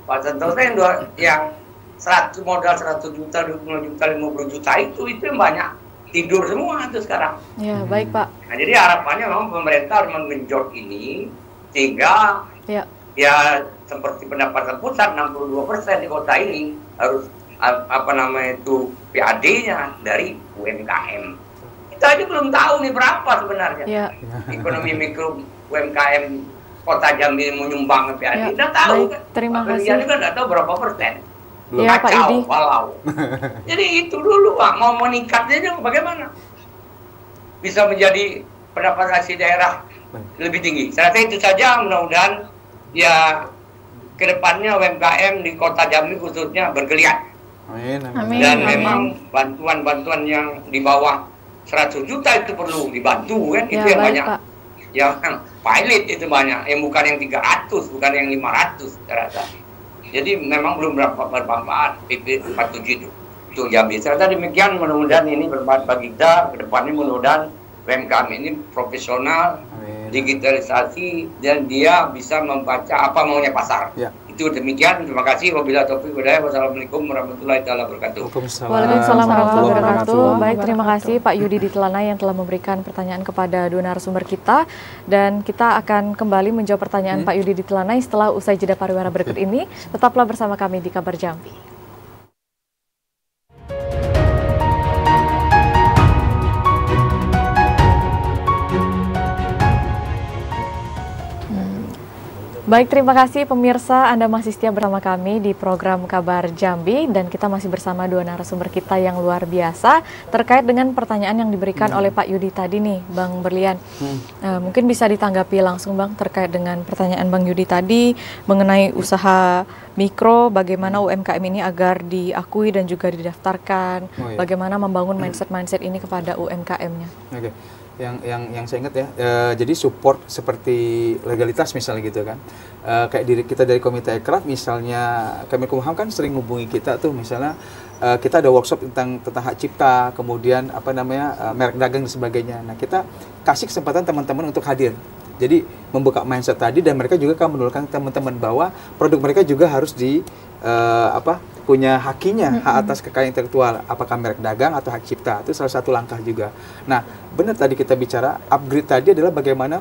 Pak Santoso yang 100 modal 100 juta, 20 juta, 50 juta itu yang banyak tidur semua tuh sekarang. Ya, baik Pak. Nah, jadi harapannya memang pemerintah harus menggenjot ini sehingga ya seperti pendapatan pusat 62% di kota ini harus PAD-nya dari UMKM. Kita aja belum tahu nih berapa sebenarnya. Ekonomi mikro UMKM Kota Jambi menyumbang ke PAD. Tidak tahu kan. Terima kasih. Kan tidak tahu berapa persen. Ya, Pak Yudi. Walau. Jadi itu dulu Pak, mau meningkatnya aja bagaimana? Bisa menjadi pendapatan asli daerah lebih tinggi. Saya rasa itu saja, mudah-mudahan ya kedepannya UMKM di Kota Jambi khususnya bergeliat. Amin. Dan memang bantuan-bantuan yang di bawah 100 juta itu perlu dibantu kan, itu yang banyak. Pak. Yang pilot itu banyak, yang bukan yang 300, bukan yang 500 saya rasa. Jadi memang belum bermanfaat PP 47 itu. Itu Jambi. Saya rasa demikian, mudah-mudahan ini bermanfaat bagi kita. Kedepannya mudah-mudahan UMKM ini profesional, digitalisasi, dan dia bisa membaca apa maunya pasar. Itu demikian. Terima kasih. Wabillahi taufiq wal hidayah. Wassalamualaikum warahmatullahi wabarakatuh. Waalaikumsalam warahmatullahi wabarakatuh. Baik, terima kasih Pak Yudi di Telanai yang telah memberikan pertanyaan kepada dua narasumber kita, dan kita akan kembali menjawab pertanyaan Pak Yudi di Telanai setelah usai jeda pariwara berikut ini. Tetaplah bersama kami di Kabar Jambi. Baik, terima kasih pemirsa, Anda masih setia bersama kami di program Kabar Jambi, dan kita masih bersama dua narasumber kita yang luar biasa terkait dengan pertanyaan yang diberikan oleh Pak Yudi tadi nih, Bang Berlian. Mungkin bisa ditanggapi langsung Bang terkait dengan pertanyaan Bang Yudi tadi mengenai usaha mikro, bagaimana UMKM ini agar diakui dan juga didaftarkan, bagaimana membangun mindset ini kepada UMKM-nya. Oke. Yang saya ingat ya, jadi support seperti legalitas misalnya gitu kan, kayak kita dari Komite Ekraf misalnya, Kemenkumham kan sering hubungi kita tuh, misalnya kita ada workshop tentang hak cipta, kemudian merek dagang dan sebagainya. Nah, kita kasih kesempatan teman-teman untuk hadir. Jadi membuka mindset tadi, dan mereka juga akan menulurkan teman-teman bahwa produk mereka juga harus punya hakinya, hak atas kekayaan intelektual, apakah merek dagang atau hak cipta. Itu salah satu langkah juga. Nah, benar tadi kita bicara upgrade tadi adalah bagaimana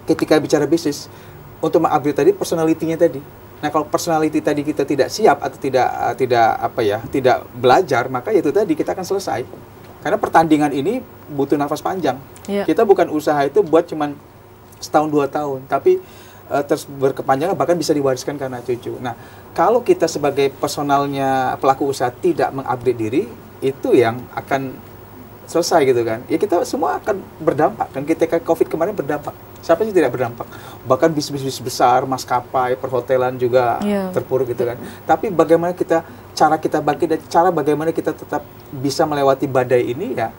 ketika bicara bisnis untuk mengupgrade tadi personality-nya tadi. Nah, kalau personality tadi kita tidak siap atau tidak belajar, maka itu tadi kita akan selesai. Karena pertandingan ini butuh nafas panjang. Kita bukan usaha itu buat cuman setahun 2 tahun, tapi terus berkepanjangan, bahkan bisa diwariskan karena cucu. Nah, kalau kita sebagai personalnya pelaku usaha tidak mengupgrade diri, itu yang akan selesai gitu kan. Ya kita semua akan berdampak. Dan ketika COVID kemarin berdampak. Siapa sih tidak berdampak? Bahkan bisnis-bisnis besar, maskapai, perhotelan juga terpuruk gitu kan. Tapi bagaimana cara kita bangkit, dan cara bagaimana kita tetap bisa melewati badai ini, ya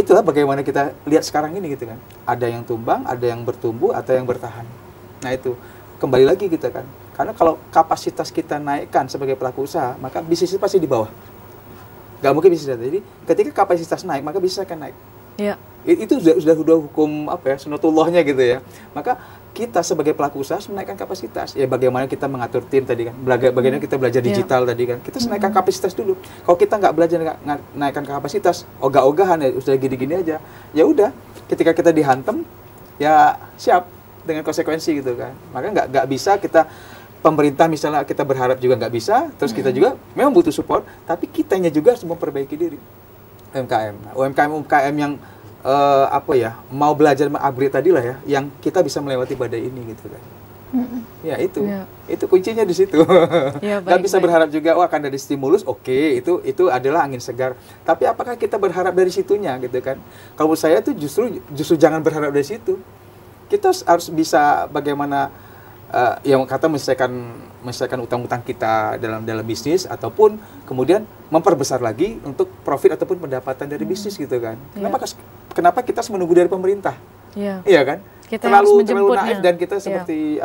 itulah bagaimana kita lihat sekarang ini gitu kan. Ada yang tumbang, ada yang bertumbuh, atau yang bertahan. Nah, itu kembali lagi kita kan, karena kalau kapasitas kita naikkan sebagai pelaku usaha, maka bisnis itu pasti di bawah. Gak mungkin bisnis. Jadi ketika kapasitas naik, maka bisnis akan naik. Itu sudah hukum sunatullahnya gitu ya. Maka kita sebagai pelaku usaha menaikkan kapasitas. Ya bagaimana kita mengatur tim tadi kan, bagaimana kita belajar digital tadi kan, kita menaikkan kapasitas dulu. Kalau kita nggak belajar naikkan kapasitas, ogah-ogahan ya sudah gini-gini aja, ya udah, ketika kita dihantam, ya siap dengan konsekuensi gitu kan. Maka nggak bisa kita, pemerintah misalnya kita berharap juga nggak bisa, terus kita juga memang butuh support, tapi kitanya juga harus memperbaiki diri. UMKM. Nah, UMKM yang mau belajar mengupgrade tadi lah ya, yang kita bisa melewati badai ini gitu kan. Ya itu kuncinya di situ. Nggak bisa berharap juga akan dari stimulus, itu adalah angin segar. Tapi apakah kita berharap dari situnya gitu kan? Kalau saya tuh justru jangan berharap dari situ. Kita harus bisa bagaimana yang kata menyelesaikan utang-utang kita dalam bisnis, ataupun kemudian memperbesar lagi untuk profit ataupun pendapatan dari bisnis gitu kan. Kenapa kita harus menunggu dari pemerintah? Iya kan? Kita terlalu naif, dan kita seperti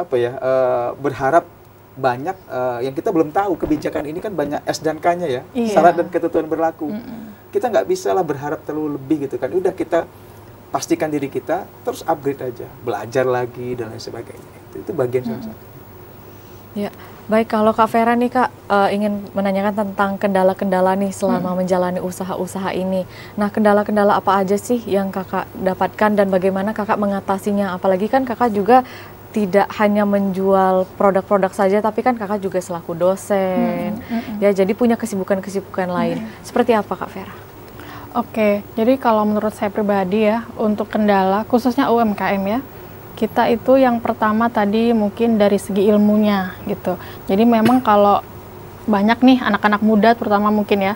berharap banyak yang kita belum tahu. Kebijakan ini kan banyak S dan K-nya ya, syarat dan ketentuan berlaku. Kita nggak bisa lah berharap terlalu lebih gitu kan. Udah, kita pastikan diri kita, terus upgrade aja, belajar lagi dan lain sebagainya. Itu bagian salah satu. Ya, baik, kalau Kak Vera nih Kak ingin menanyakan tentang kendala-kendala nih selama menjalani usaha-usaha ini. Nah, kendala-kendala apa aja sih yang Kakak dapatkan dan bagaimana Kakak mengatasinya? Apalagi kan Kakak juga tidak hanya menjual produk-produk saja, tapi kan Kakak juga selaku dosen. Ya, jadi punya kesibukan-kesibukan lain. Seperti apa Kak Vera? Oke, jadi kalau menurut saya pribadi ya, untuk kendala khususnya UMKM ya, kita itu yang pertama tadi mungkin dari segi ilmunya gitu. Jadi memang kalau banyak nih anak-anak muda terutama mungkin ya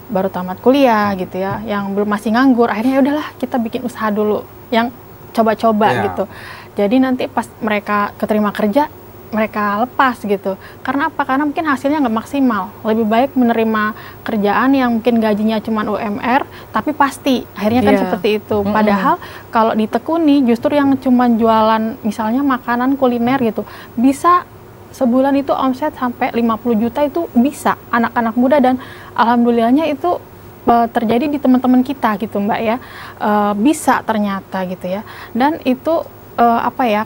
baru tamat kuliah gitu ya, yang belum masih nganggur, akhirnya ya udahlah kita bikin usaha dulu yang coba-coba gitu. Jadi nanti pas mereka keterima kerja mereka lepas gitu. Karena apa? Karena mungkin hasilnya nggak maksimal. Lebih baik menerima kerjaan yang mungkin gajinya cuma UMR, tapi pasti. Akhirnya kan seperti itu. Padahal kalau ditekuni, justru yang cuma jualan misalnya makanan kuliner gitu, bisa sebulan itu omset sampai 50 juta itu bisa. Anak-anak muda dan alhamdulillahnya itu terjadi di teman-teman kita gitu Mbak ya. Bisa ternyata gitu ya. Dan itu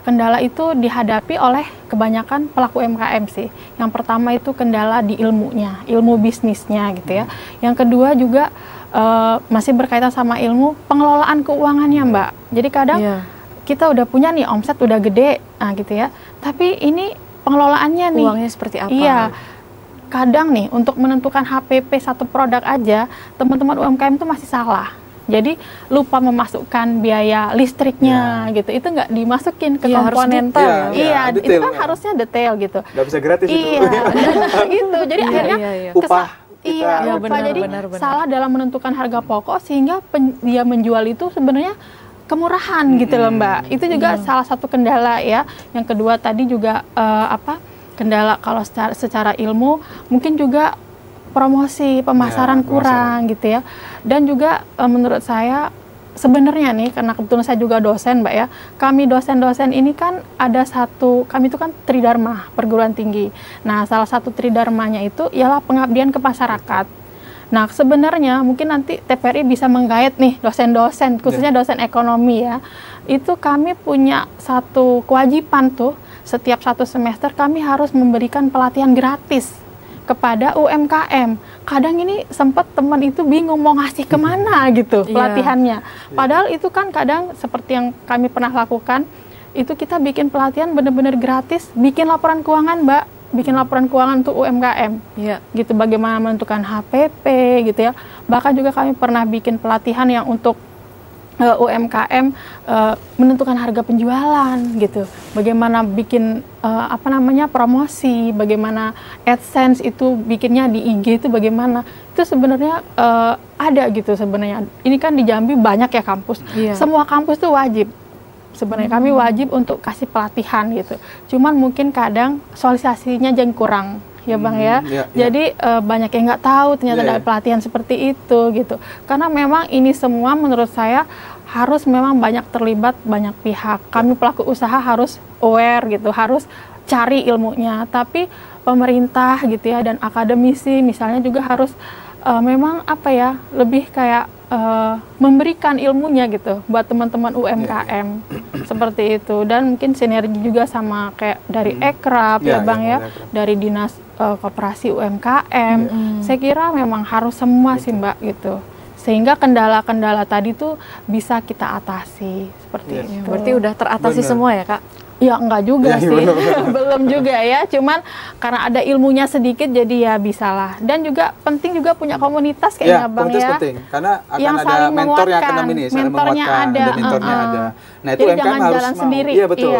kendala itu dihadapi oleh kebanyakan pelaku UMKM sih. Yang pertama itu kendala di ilmunya, ilmu bisnisnya gitu ya. Yang kedua juga masih berkaitan sama ilmu pengelolaan keuangannya Mbak. Jadi kadang kita udah punya nih omset udah gede, gitu ya. Tapi ini pengelolaannya nih. Uangnya seperti apa? Iya. Kadang nih untuk menentukan HPP satu produk aja, teman-teman UMKM itu masih salah. Jadi lupa memasukkan biaya listriknya gitu, itu nggak dimasukin ke komponen. Itu kan harusnya detail gitu. Nggak bisa gratis itu. Gitu. Jadi akhirnya upah. Jadi salah dalam menentukan harga pokok sehingga dia menjual itu sebenarnya kemurahan gitu loh Mbak. Itu juga salah satu kendala ya. Yang kedua tadi juga kendala kalau secara ilmu mungkin juga promosi, pemasaran kurang gitu ya. Dan juga menurut saya sebenarnya nih, karena kebetulan saya juga dosen Mbak ya, kami dosen-dosen ini kan ada kami itu kan tridharma perguruan tinggi. Nah salah satu tridharmanya itu ialah pengabdian ke masyarakat. Nah sebenarnya mungkin nanti TVRI bisa menggait nih dosen-dosen, khususnya dosen ekonomi ya. Itu kami punya satu kewajiban tuh, setiap 1 semester kami harus memberikan pelatihan gratis kepada UMKM. Kadang ini sempat teman itu bingung mau ngasih kemana gitu pelatihannya. Padahal itu kan kadang seperti yang kami pernah lakukan, itu kita bikin pelatihan benar-benar gratis, bikin laporan keuangan Mbak, bikin laporan keuangan untuk UMKM. Gitu, bagaimana menentukan HPP gitu ya. Bahkan juga kami pernah bikin pelatihan yang untuk UMKM menentukan harga penjualan gitu, bagaimana bikin promosi, bagaimana AdSense itu bikinnya di IG itu bagaimana, itu sebenarnya ada gitu sebenarnya. Ini kan di Jambi banyak ya kampus, semua kampus tuh wajib. Sebenarnya kami wajib untuk kasih pelatihan gitu, cuman mungkin kadang sosialisasinya jangan kurang. Ya Bang ya, jadi banyak yang nggak tahu ternyata ada pelatihan seperti itu gitu. Karena memang ini semua menurut saya harus memang banyak terlibat banyak pihak. Kami pelaku usaha harus aware gitu, harus cari ilmunya. Tapi pemerintah gitu ya dan akademisi misalnya juga harus memang lebih kayak memberikan ilmunya gitu buat teman-teman UMKM seperti itu. Dan mungkin sinergi juga sama kayak dari Ekrab ya Bang ya, dari Dinas Koperasi UMKM. Saya kira memang harus semua sih Mbak gitu, sehingga kendala-kendala tadi tuh bisa kita atasi seperti itu. Berarti udah teratasi semua ya Kak? Ya enggak juga sih, belum juga ya, cuman karena ada ilmunya sedikit jadi ya bisalah. Dan juga penting juga punya komunitas kayaknya Bang ya. Penting, karena akan yang ada mentor yang akan mentornya ada. Nah itu jadi UMKM jangan harus jalan mau. sendiri. Iya betul.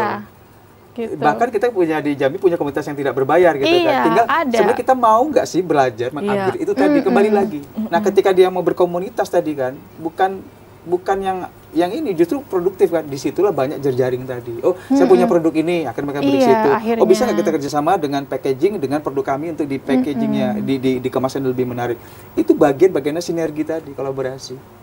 Gitu. Bahkan kita di Jambi punya komunitas yang tidak berbayar gitu kan. Tinggal sebenarnya kita mau nggak sih belajar mengupgrade itu tadi kembali lagi. Nah ketika dia mau berkomunitas tadi kan, bukan yang ini justru produktif kan, disitulah banyak jejaring tadi. Oh saya punya produk ini, akan mereka beli situ. Akhirnya. Oh bisa nggak kita kerjasama dengan packaging dengan produk kami untuk di packagingnya dikemaskan lebih menarik. Itu bagian-bagiannya sinergi tadi, kolaborasi.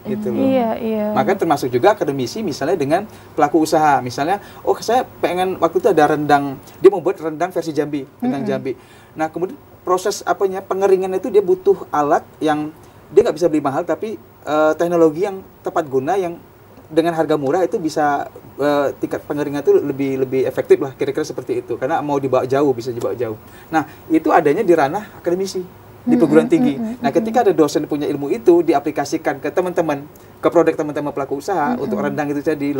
Gitu loh. Iya. Maka termasuk juga akademisi misalnya dengan pelaku usaha. Misalnya, oh saya pengen waktu itu ada rendang, dia mau buat rendang versi Jambi, rendang Jambi. Nah kemudian proses pengeringan itu dia butuh alat yang dia nggak bisa beli mahal, tapi teknologi yang tepat guna yang dengan harga murah itu bisa tingkat pengeringan itu lebih efektif lah, kira-kira seperti itu. Karena mau dibawa jauh, bisa dibawa jauh. Nah, itu adanya di ranah akademisi, di perguruan tinggi. Nah, ketika ada dosen punya ilmu itu diaplikasikan ke teman-teman, ke produk teman-teman pelaku usaha untuk rendang itu jadi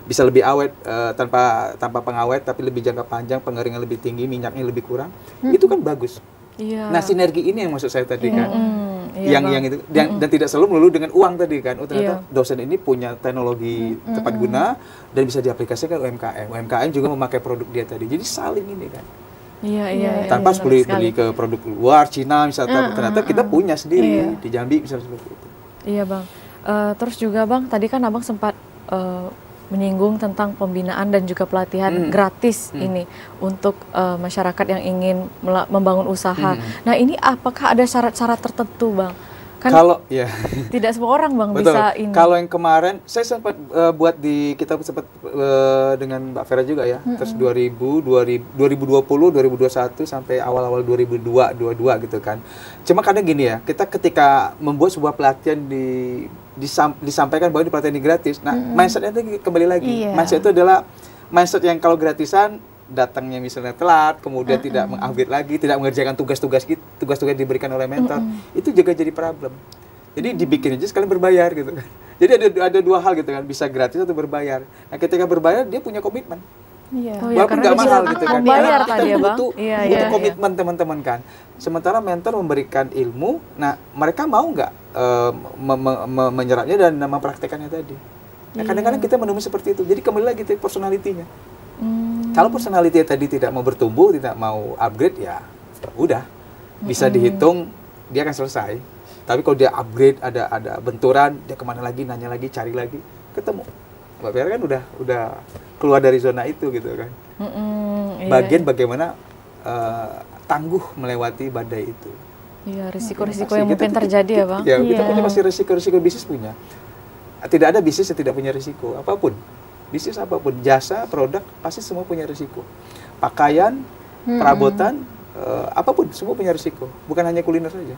bisa lebih awet tanpa pengawet, tapi lebih jangka panjang, pengeringan lebih tinggi, minyaknya lebih kurang. Itu kan bagus. Nah, sinergi ini yang maksud saya tadi kan. Yang itu dan tidak selalu melulu dengan uang tadi kan. Ternyata dosen ini punya teknologi tepat guna dan bisa diaplikasikan UMKM. UMKM juga memakai produk dia tadi. Jadi saling ini kan. Tanpa harus beli ke produk luar, Cina misalnya. Ternyata kita punya sendiri di Jambi misalnya seperti itu. Iya Bang. Terus juga Bang, tadi kan Abang sempat menyinggung tentang pembinaan dan juga pelatihan gratis ini untuk masyarakat yang ingin membangun usaha. Nah, ini apakah ada syarat-syarat tertentu, Bang? Kan kalau tidak semua orang Bang betul. bisa ini. Kalau yang kemarin saya sempat buat kita sempat dengan Mbak Vera juga ya. Terus 2020, 2021 sampai awal-awal 2022 gitu kan. Cuma kadang gini ya, kita ketika membuat sebuah pelatihan disampaikan bahwa di pelatihan ini gratis. Nah, mindsetnya itu kembali lagi. Mindset itu adalah mindset yang kalau gratisan datangnya misalnya telat, kemudian tidak mengupgrade lagi, tidak mengerjakan tugas-tugas diberikan oleh mentor, itu juga jadi problem. Jadi dibikin aja sekalian berbayar gitu kan. Jadi ada dua hal gitu kan, bisa gratis atau berbayar. Nah, ketika berbayar dia punya komitmen. Walaupun nggak mahal gitu kan. Bayar kita tadi ya, Bang. butuh komitmen teman-teman kan. Sementara mentor memberikan ilmu, nah mereka mau nggak menyerapnya dan mempraktekannya tadi. Nah, kadang-kadang kita menemui seperti itu. Jadi kembali lagi ke personalitinya. Kalau personality tadi tidak mau bertumbuh, tidak mau upgrade, ya udah bisa dihitung dia akan selesai. Tapi kalau dia upgrade, ada benturan, dia kemana lagi, nanya lagi, cari lagi, ketemu. Mbak Vera kan udah keluar dari zona itu gitu kan. Bagian bagaimana tangguh melewati badai itu. Iya, risiko-risiko yang mungkin terjadi ya Bang. Ya, kita punya masih risiko bisnis punya. Tidak ada bisnis yang tidak punya risiko apapun. Bisnis apapun, jasa, produk, pasti semua punya risiko. Pakaian, perabotan, apapun, semua punya risiko. Bukan hanya kuliner saja.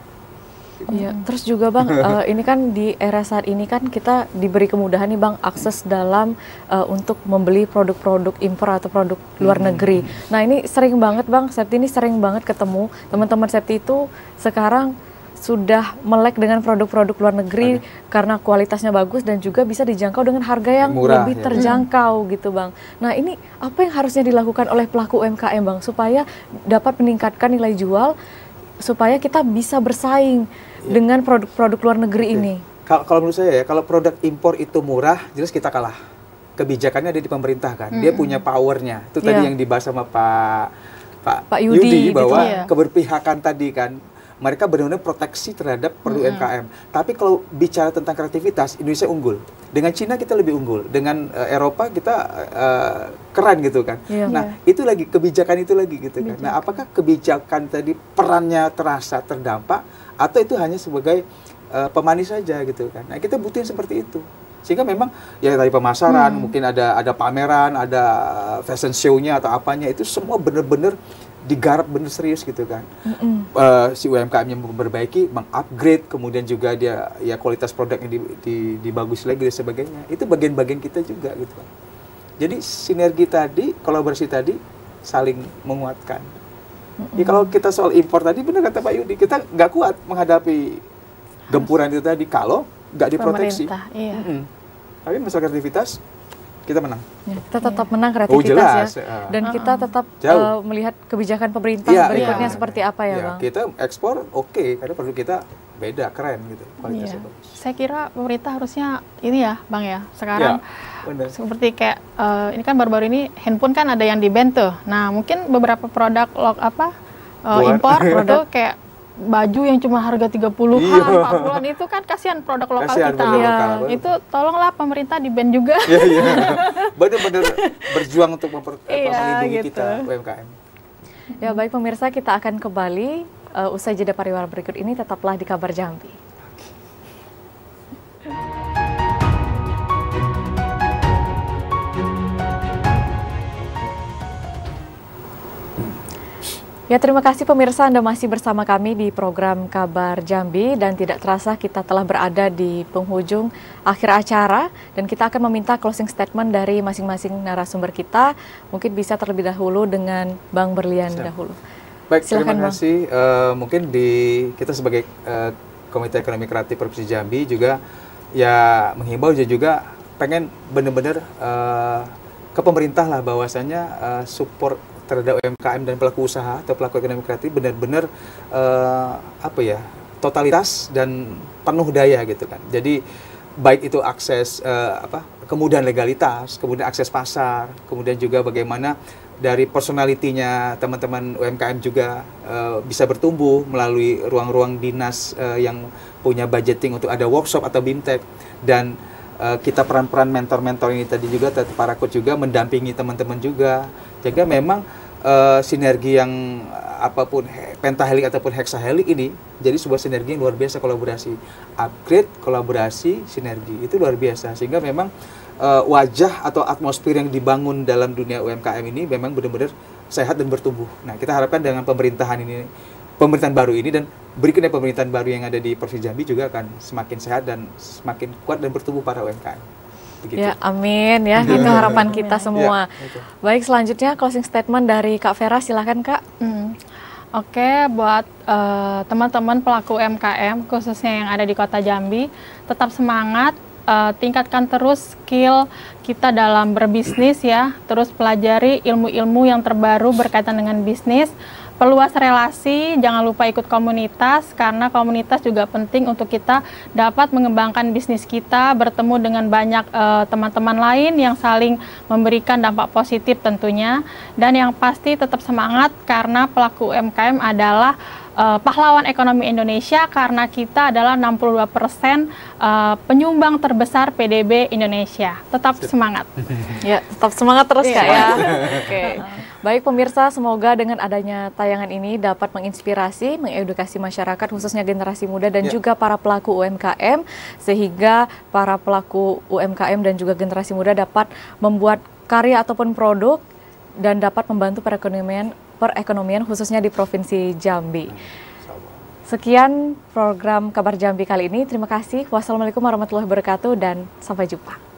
Iya, terus juga Bang, ini kan di era saat ini kan kita diberi kemudahan nih Bang, akses dalam untuk membeli produk-produk impor atau produk luar negeri. Nah ini sering banget Bang, Septi ini sering banget ketemu teman-teman Septi itu sekarang sudah melek dengan produk-produk luar negeri karena kualitasnya bagus dan juga bisa dijangkau dengan harga yang murah, lebih terjangkau gitu Bang. Nah ini apa yang harusnya dilakukan oleh pelaku UMKM Bang supaya dapat meningkatkan nilai jual, supaya kita bisa bersaing dengan produk-produk luar negeri ini? Kalau menurut saya ya, kalau produk impor itu murah, jelas kita kalah. Kebijakannya ada di pemerintah kan, dia punya powernya. Itu tadi yang dibahas sama Pak Yudi bahwa keberpihakan tadi kan. Mereka benar-benar proteksi terhadap produk UMKM. Tapi kalau bicara tentang kreativitas, Indonesia unggul. Dengan Cina kita lebih unggul. Dengan Eropa kita keren gitu kan. Nah, itu lagi, kebijakan itu lagi gitu kan. Nah, apakah kebijakan tadi perannya terasa terdampak atau itu hanya sebagai pemanis saja gitu kan. Nah, kita butuhin seperti itu. Sehingga memang ya tadi pemasaran, mungkin ada pameran, ada fashion show-nya atau apanya, itu semua benar-benar digarap bener serius gitu kan. Si UMKM-nya memperbaiki, mengupgrade, kemudian juga dia ya kualitas produknya dibagus lagi dan sebagainya. Itu bagian-bagian kita juga gitu kan. Jadi sinergi tadi, kolaborasi tadi saling menguatkan. Ya kalau kita soal impor tadi benar kata Pak Yudi, kita nggak kuat menghadapi gempuran itu tadi kalau nggak diproteksi. Tapi masalah kreativitas kita menang. Kita tetap menang kreativitas dan kita tetap melihat kebijakan pemerintah berikutnya seperti apa ya Bang. Kita ekspor karena produk kita beda, keren gitu, kualitasnya bagus. Saya kira pemerintah harusnya ini ya Bang ya, sekarang seperti kayak ini kan baru-baru ini handphone kan ada yang di-ban tuh. Nah mungkin beberapa produk impor itu kayak baju yang cuma harga 30-an, 40-an itu kan kasihan produk lokal kita. Itu tolonglah pemerintah di-ban juga. Benar-benar berjuang untuk melindungi kita UMKM. Ya baik pemirsa, kita akan kembali usai jeda pariwara berikut ini, tetaplah di Kabar Jambi. Ya, terima kasih pemirsa, Anda masih bersama kami di program Kabar Jambi dan tidak terasa kita telah berada di penghujung akhir acara dan kita akan meminta closing statement dari masing-masing narasumber kita. Mungkin bisa terlebih dahulu dengan Bang Berlian dahulu. Baik, silakan, terima kasih. Mungkin kita sebagai Komite Ekonomi Kreatif Provinsi Jambi juga ya menghimbau juga pengen benar-benar ke pemerintah lah bahwasanya support terhadap UMKM dan pelaku usaha atau pelaku ekonomi kreatif benar-benar totalitas dan penuh daya gitu kan. Jadi baik itu akses kemudahan legalitas, kemudian akses pasar, kemudian juga bagaimana dari personalitinya teman-teman UMKM juga bisa bertumbuh melalui ruang-ruang dinas yang punya budgeting untuk ada workshop atau BIMTEK, dan kita peran-peran mentor-mentor ini tadi juga, para coach juga mendampingi teman-teman juga. Jadi memang sinergi yang apapun pentahelik ataupun heksahelik ini jadi sebuah sinergi yang luar biasa, kolaborasi, upgrade, kolaborasi, sinergi itu luar biasa, sehingga memang wajah atau atmosfer yang dibangun dalam dunia UMKM ini memang benar-benar sehat dan bertumbuh. Nah, kita harapkan dengan pemerintahan baru ini dan berikutnya pemerintahan baru yang ada di Provinsi Jambi juga akan semakin sehat dan semakin kuat dan bertumbuh para UMKM. Begitu. Ya, amin ya. Itu harapan kita semua. Ya, baik, selanjutnya closing statement dari Kak Vera, silakan Kak. Oke, buat teman-teman pelaku UMKM khususnya yang ada di Kota Jambi, tetap semangat, tingkatkan terus skill kita dalam berbisnis ya, terus pelajari ilmu-ilmu yang terbaru berkaitan dengan bisnis. Perluas relasi, jangan lupa ikut komunitas, karena komunitas juga penting untuk kita dapat mengembangkan bisnis kita, bertemu dengan banyak teman-teman lain yang saling memberikan dampak positif tentunya. Dan yang pasti tetap semangat, karena pelaku UMKM adalah pahlawan ekonomi Indonesia, karena kita adalah 62% penyumbang terbesar PDB Indonesia. Tetap semangat. Ya, tetap semangat terus Kak ya. Oke. Baik pemirsa, semoga dengan adanya tayangan ini dapat menginspirasi, mengedukasi masyarakat khususnya generasi muda dan juga para pelaku UMKM, sehingga para pelaku UMKM dan juga generasi muda dapat membuat karya ataupun produk dan dapat membantu perekonomian khususnya di Provinsi Jambi. Sekian program Kabar Jambi kali ini. Terima kasih. Wassalamualaikum warahmatullahi wabarakatuh dan sampai jumpa.